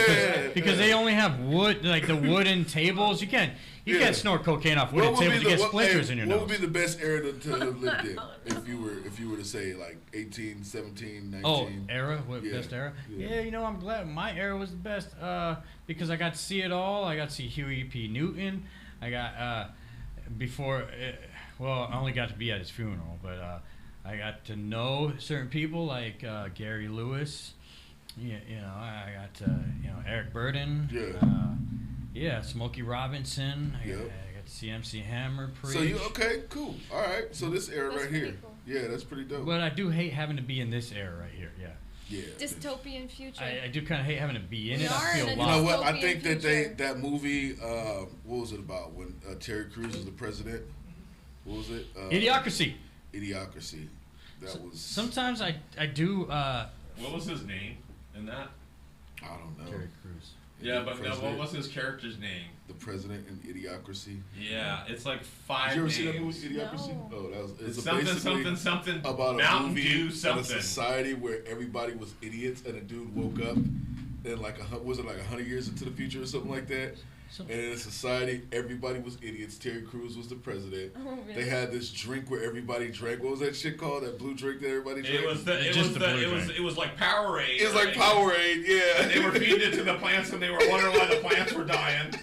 because they only have wood, like the wooden tables. You can't Yeah. snort cocaine off wooden tables. You get splinters in your what nose. would be the best era to have lived in if you were to say like 18, 17, 19? Oh, era? What Yeah. best era? Yeah. Yeah, you know, I'm glad my era was the best because I got to see it all. I got to see Huey P. Newton. I got before. Well, I only got to be at his funeral, but I got to know certain people like Gary Lewis. Yeah, you know, I got Eric Burden. Yeah. Yeah, Smokey Robinson. I Yep. got to see MC Hammer preach. So you okay? Cool. All right. So this era That's right pretty here. cool. Yeah, that's pretty dope. But I do hate having to be in this era right here. Yeah. Yeah. Dystopian future. I do kind of hate having to be in We it. are I feel in a You know lost. what? I Dystopian think that future. that movie. What was it about when Terry Crews was the president? What was it? Idiocracy. Idiocracy. That was. Sometimes I do. What was his name in that? I don't know. Terry Crews. Yeah, but no, what President- was his character's name? the president in Idiocracy? Yeah, it's like Did five you ever names. see that movie, Idiocracy? No. Oh, that was It's basically something about a Mountain movie Dew in a something. society where everybody was idiots, and a dude woke up, and like was it like 100 years into the future or something like that? So, And in a society, everybody was idiots. Terry Crews was the president. Oh, really? They had this drink where everybody drank. What was that shit called? That blue drink that everybody drank? It was like Powerade. It was like right? Powerade, yeah. And they were feeding it to the plants, and they were wondering why the plants were dying.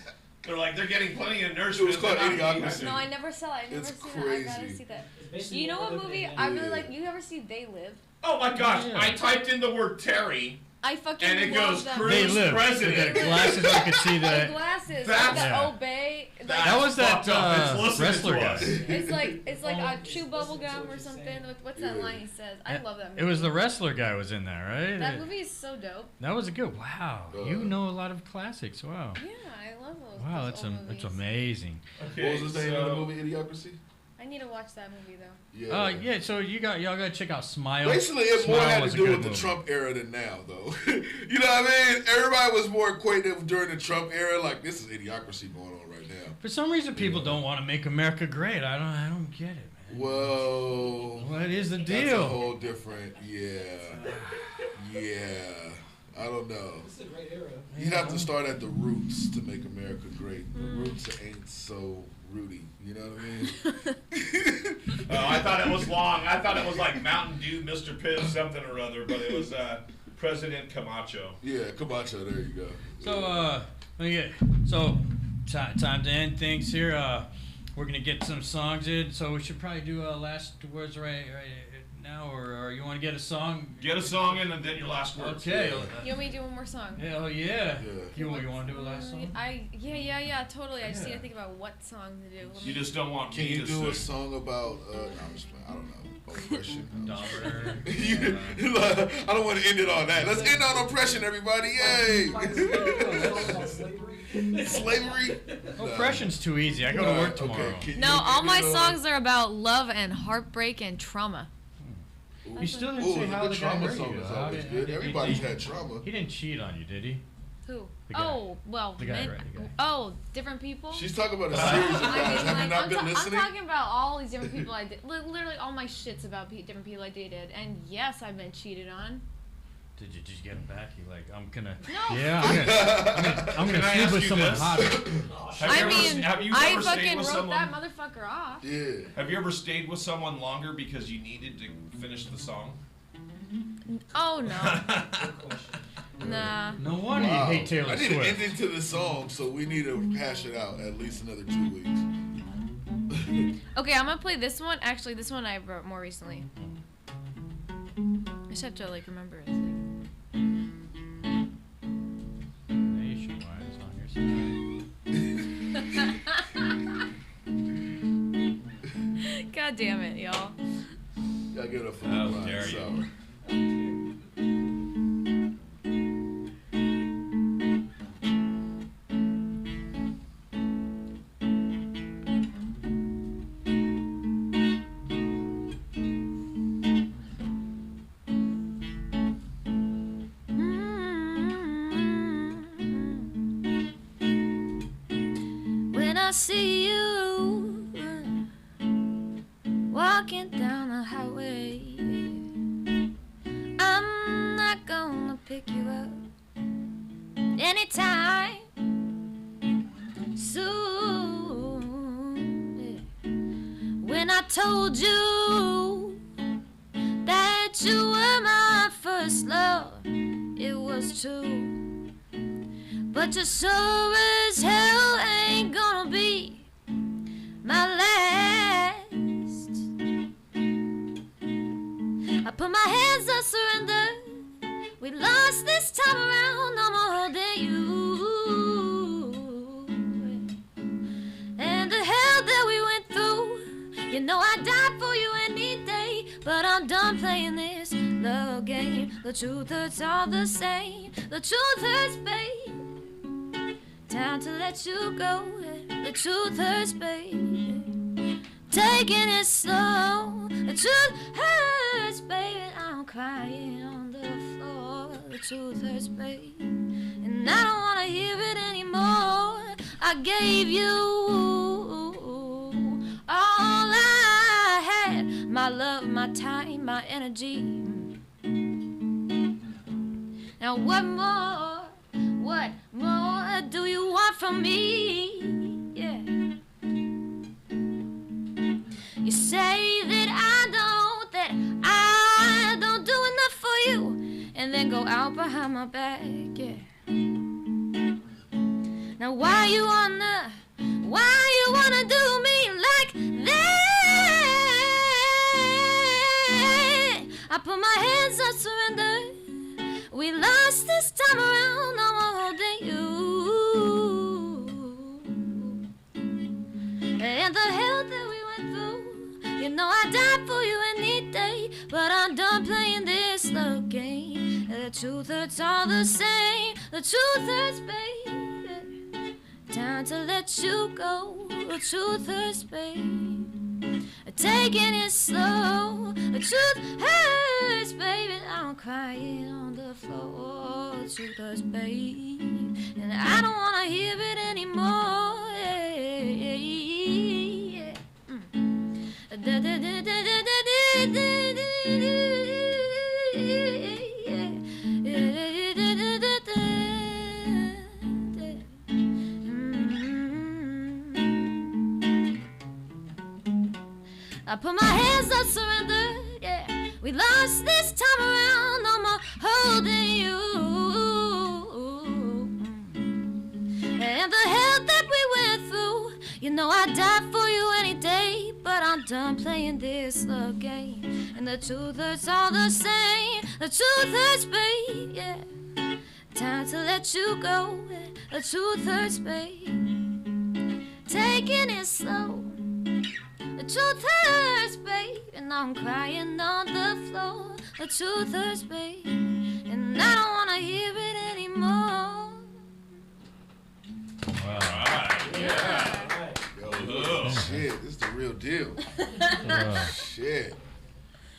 They're like, they're getting plenty of nourishment. It was called they're not Idiocracy. eating. No, I never saw it. I never It's seen that. I gotta crazy. see that. It's basically You know what one of movie the- I really Yeah. like? You ever see They Live? Oh my gosh! Yeah. I typed in the word Terry, I fucking and it love goes them. Crews they live. president. With the glasses, I could see The that. glasses, That's- the Yeah. Obey. Like, That was that fucked up. It's listening wrestler to guy. us. it's like Oh, a it's chew listen bubble to gum what or you're something. saying. What's that line he says? I love that movie. It was the wrestler guy was in there, right? That movie is so dope. That was a good. Wow, you know a lot of classics. Wow. Yeah, I love those. Wow, those that's old that's movies. amazing. Okay, What was the name of the movie? Idiocracy. I need to watch that movie though. Yeah. Yeah. So y'all gotta check out Smile. Basically, it more Smile had was to a do good with the movie. Trump era than now, though. You know what I mean? Everybody was more acquainted during the Trump era. Like, this is idiocracy going on right now. For some reason, people don't want to make America great. I don't get it, man. Whoa. What is the That's a deal? whole different, yeah. I don't know. It's a great era. You'd have to start at the roots to make America great. The roots ain't so rooty. You know what I mean? Oh, I thought it was long. I thought it was like Mountain Dew, Mr. Pibb, something or other, but it was President Camacho. Yeah, Camacho, there you go. So time to end things here. We're gonna get some songs in, so we should probably do last words right now, or you want to get a song? Get a song in and then your last words. Okay. You want me to do one more song? Hell yeah. You want to do a last song? Yeah, totally. I just need to think about what song to do. You just don't want Can me you to do sing. a song about, I don't know, oppression? Dauber. I don't want to end it on that. Let's end on oppression, everybody. Yay! Slavery? Oppression's too easy. I go to work tomorrow. Okay. No, all my songs are about love and heartbreak and trauma. You still didn't Ooh, say the how the guy trauma hurt song you. is How always did- good. did- Everybody's did- had trauma. He didn't cheat on you, did he? Who? The guy. Oh, well, The guy, right, the guy. Oh, different people? She's talking about a series of guys. Have you not I'm been listening? I'm talking about all these different people I did. Literally, all my shit's about different people I dated. And yes, I've been cheated on. Did you get him back? You like, I'm gonna. No. Yeah, I'm Can gonna I sleep ask with you someone this? hotter. Have you I ever stayed fucking with wrote someone? that motherfucker off. Yeah. Have you ever stayed with someone longer because you needed to finish the song? Oh, no. Good question. Nah. No wonder Wow. you hate Taylor I need an Swift. ending to the song, so we need to hash it out at least another 2 weeks. Okay, I'm gonna play this one. Actually, this one I wrote more recently. I just have to, like, remember it. Nationwide is on your side. God damn it, y'all. Gotta get it for How the dare you. sour. When I see you walking down the highway, I'm not gonna pick you up anytime soon. Yeah. When I told you that you were my first love, it was true. But you sure as hell ain't gonna be my last. I put my hands up, surrender. We lost this time around, no more holding you. And the hell that we went through, you know I'd die for you any day. But I'm done playing this love game. The truth hurts all the same. The truth hurts, babe. Time to let you go. The truth hurts, baby. Taking it slow. The truth hurts, baby. I'm crying on the floor. The truth hurts, baby. And I don't wanna hear it anymore. I gave you all I had. My love, my time, my energy. Now what more? What more do you want from me? Yeah. You say that I don't do enough for you, and then go out behind my back. Yeah. Now why you wanna do me like that? I put my hands up, surrender. We lost this time around, I'm holding you. 2/3 are the same. The 2/3, baby. Time to let you go. The 2/3, baby. Taking it slow. The 2/3, baby. I'm crying on the floor. 2/3, baby. And I don't wanna hear it anymore. I put my hands up, surrender, yeah. We lost this time around, no more holding you. And the hell that we went through, you know I'd die for you any day. But I'm done playing this love game. And the 2/3 are the same. The 2/3, babe, yeah. Time to let you go. The 2/3, babe. Taking it slow. The 2/3, babe. And I'm crying on the floor. The 2/3, babe. And I don't wanna hear it anymore. Alright, yeah. Yo, shit, this is the real deal. Shit.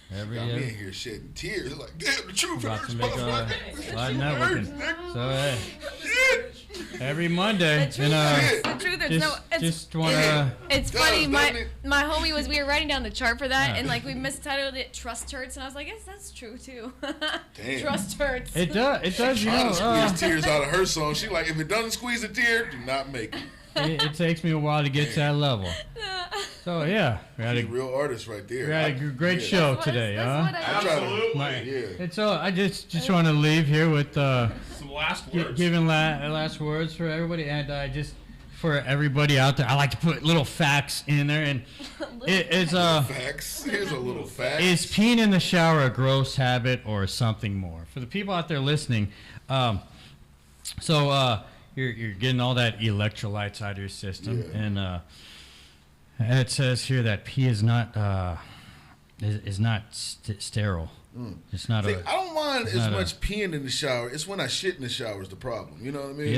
Got me in here shedding tears. Like, damn, the truth About hurts, to make a motherfucker. lot of networking. So, every Monday, The truth is, no, just wanna. it's funny. doesn't it? My homie we were writing down the chart for that, and like we mistitled it "Trust Hurts," and I was like, yes, that's true too. Damn. Trust hurts. It does. You Trying know, to squeeze tears out of her song. She like, if it doesn't squeeze a tear, do not make it. it takes me a while to get to that level. So yeah, we had She's a a real artist right there. great show today, huh? Absolutely. Yeah. And so I just want to leave here with Some last words. giving last words for everybody, and just for everybody out there, I like to put little facts in there, and it's Facts. Here's a little fact. is peeing in the shower a gross habit or something more? For the people out there listening, you're getting all that electrolytes out of your system, Yeah. and it says here that pee is not sterile. It's not See, a. I don't mind as not much peeing in the shower. It's when I shit in the shower is the problem. You know what I mean?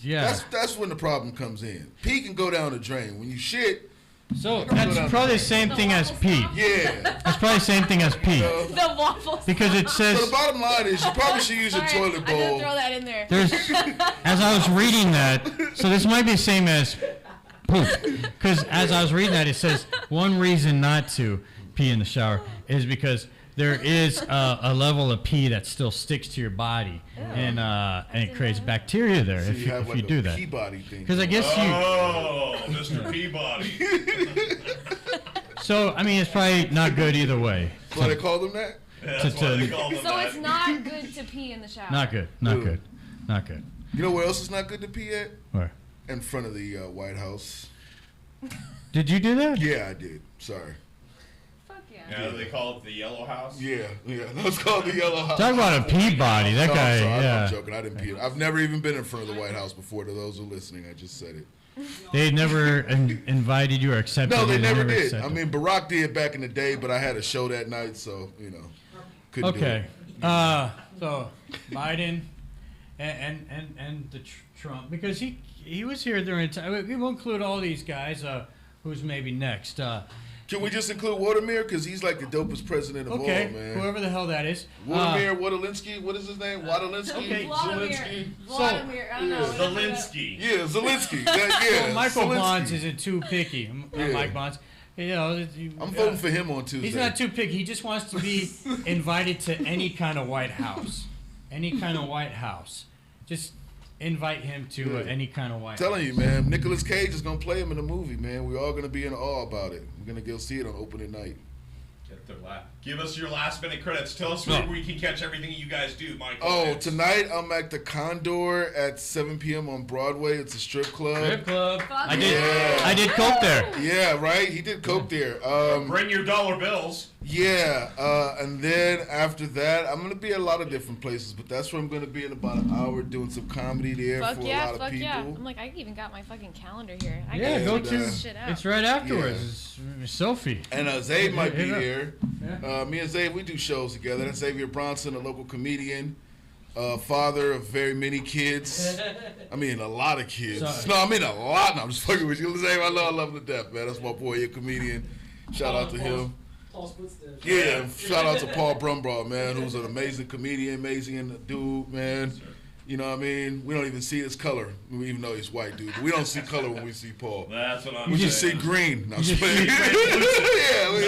Yeah. That's when the problem comes in. Pee can go down the drain. When you shit, So that's probably the same thing as pee. yeah. That's probably the same thing as pee. The waffles. Because it says So the bottom line is you probably should use a All right, toilet I'm gonna bowl. throw that in there. there's, as I was reading that, so this might be the same as poop. Because as I was reading that, it says one reason not to pee in the shower is because there is a level of pee that still sticks to your body, and it creates bacteria there So if have you like do a that. Peabody thing. Because I guess you. Oh, Mr. Peabody. So I mean, it's probably not good either way. Why they call them that? Yeah, that's why they call them So that. it's not good to pee in the shower. Not good. Not good. Not good. You know where else is not good to pee at? Where? In front of the White House. Did you do that? Yeah, I did. Sorry. Fuck yeah. Yeah, they call it the Yellow House. Yeah. That's called the Yellow House. Talk about a Peabody. That No, guy. I'm sorry, Yeah. I'm joking. I didn't pee. I've never even been in front of the White House before. To those who are listening, I just said it. They never invited you or accepted No, they you. never did. accepted. I mean, Barack did back in the day, but I had a show that night, so couldn't do Okay. it. So Biden and the Trump, because he was here during time. We won't include all these guys. Who's maybe next? Can we just include Watermere because he's like the dopest president of Okay, all, man? whoever the hell that is. Watermere, Wadalinsky, what is his name? Wadalinsky, Okay. Zelensky. Vladimir, I don't know. Zelensky. Yeah, Zelensky. Yeah, Michael Zelensky. Bonds isn't too picky. Yeah. Mike Bonds. You know, I'm voting for him on Tuesday. He's not too picky. He just wants to be invited to any kind of White House. Any kind of White House. Just invite him to any kind of White House. Telling you, man, Nicolas Cage is gonna play him in the movie, man. We're all gonna be in awe about it. We're gonna go see it on opening night. Give us your last minute credits. Tell us where we can catch everything you guys do, Michael. Oh, tonight I'm at the Condor at 7 p.m. on Broadway. It's a strip club. Strip club. I Yeah. did coke there. Yeah, right. He did coke there. Bring your dollar bills. Yeah, and then after that, I'm gonna be at a lot of different places, but that's where I'm gonna be in about an hour doing some comedy there Fuck for yeah, a lot of fuck people. yeah. I'm like, I even got my fucking calendar here. I Yeah, can go check to. this shit out. It's right afterwards. It's Sophie. And Zayd might be Yeah. there. Yeah. Me and Zayd, we do shows together. That's Xavier Bronson, a local comedian. Father of very many kids. I mean, a lot of kids. Sorry. No, I mean a lot. No, I'm just fucking with you. I love him to death, man. That's my boy, a comedian. Shout out to him. Paul's footsteps. Yeah, shout out to Paul Brumbaugh, man, who's an amazing comedian, amazing dude, man. You know what I mean? We don't even see his color, even though he's white, dude. We don't see color when we see Paul. That's what I'm We saying. just see green. No, I'm just just playing. see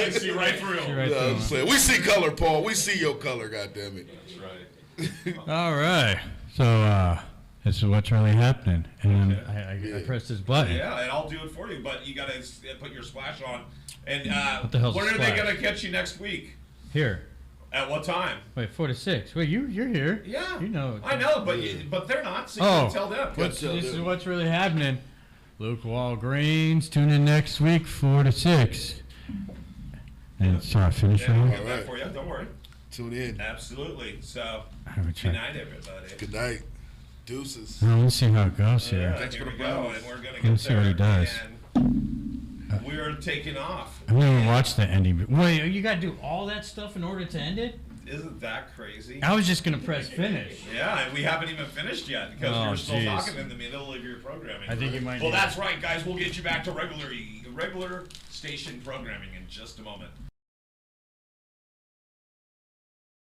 Yeah, I see right through him. Right yeah, through I'm just saying. We see color, Paul. We see your color, goddammit. That's right. All right. So this is what's really happening, and Okay. I pressed this button. Yeah, and I'll do it for you, but you gotta put your splash on. And What the hell's when a are they splash? gonna catch you next week? Here. At what time? Wait, 4 to 6. Wait, you're here. Yeah, You know. I know, but they're not. So you Oh. can tell them. This is what's really happening. Luke Walgreens. Tune in next week, 4 to 6. And sorry, finish Yeah, I'll on. get that Alright. for you. Don't worry. Tune in. Absolutely. So, Have a good check. night, everybody. Good night. Deuces. Let's see how it goes here. Yeah, Thanks here for we the go, promise. and we're gonna Let's get see there. what he does. And we're taking off. I've never watched the ending. Wait, you gotta do all that stuff in order to end it? Isn't that crazy? I was just gonna press finish. Yeah, and we haven't even finished yet because Oh, you're still jeez. talking in the middle of your programming. I think you might Well, need that's right, guys. We'll get you back to regular station programming in just a moment.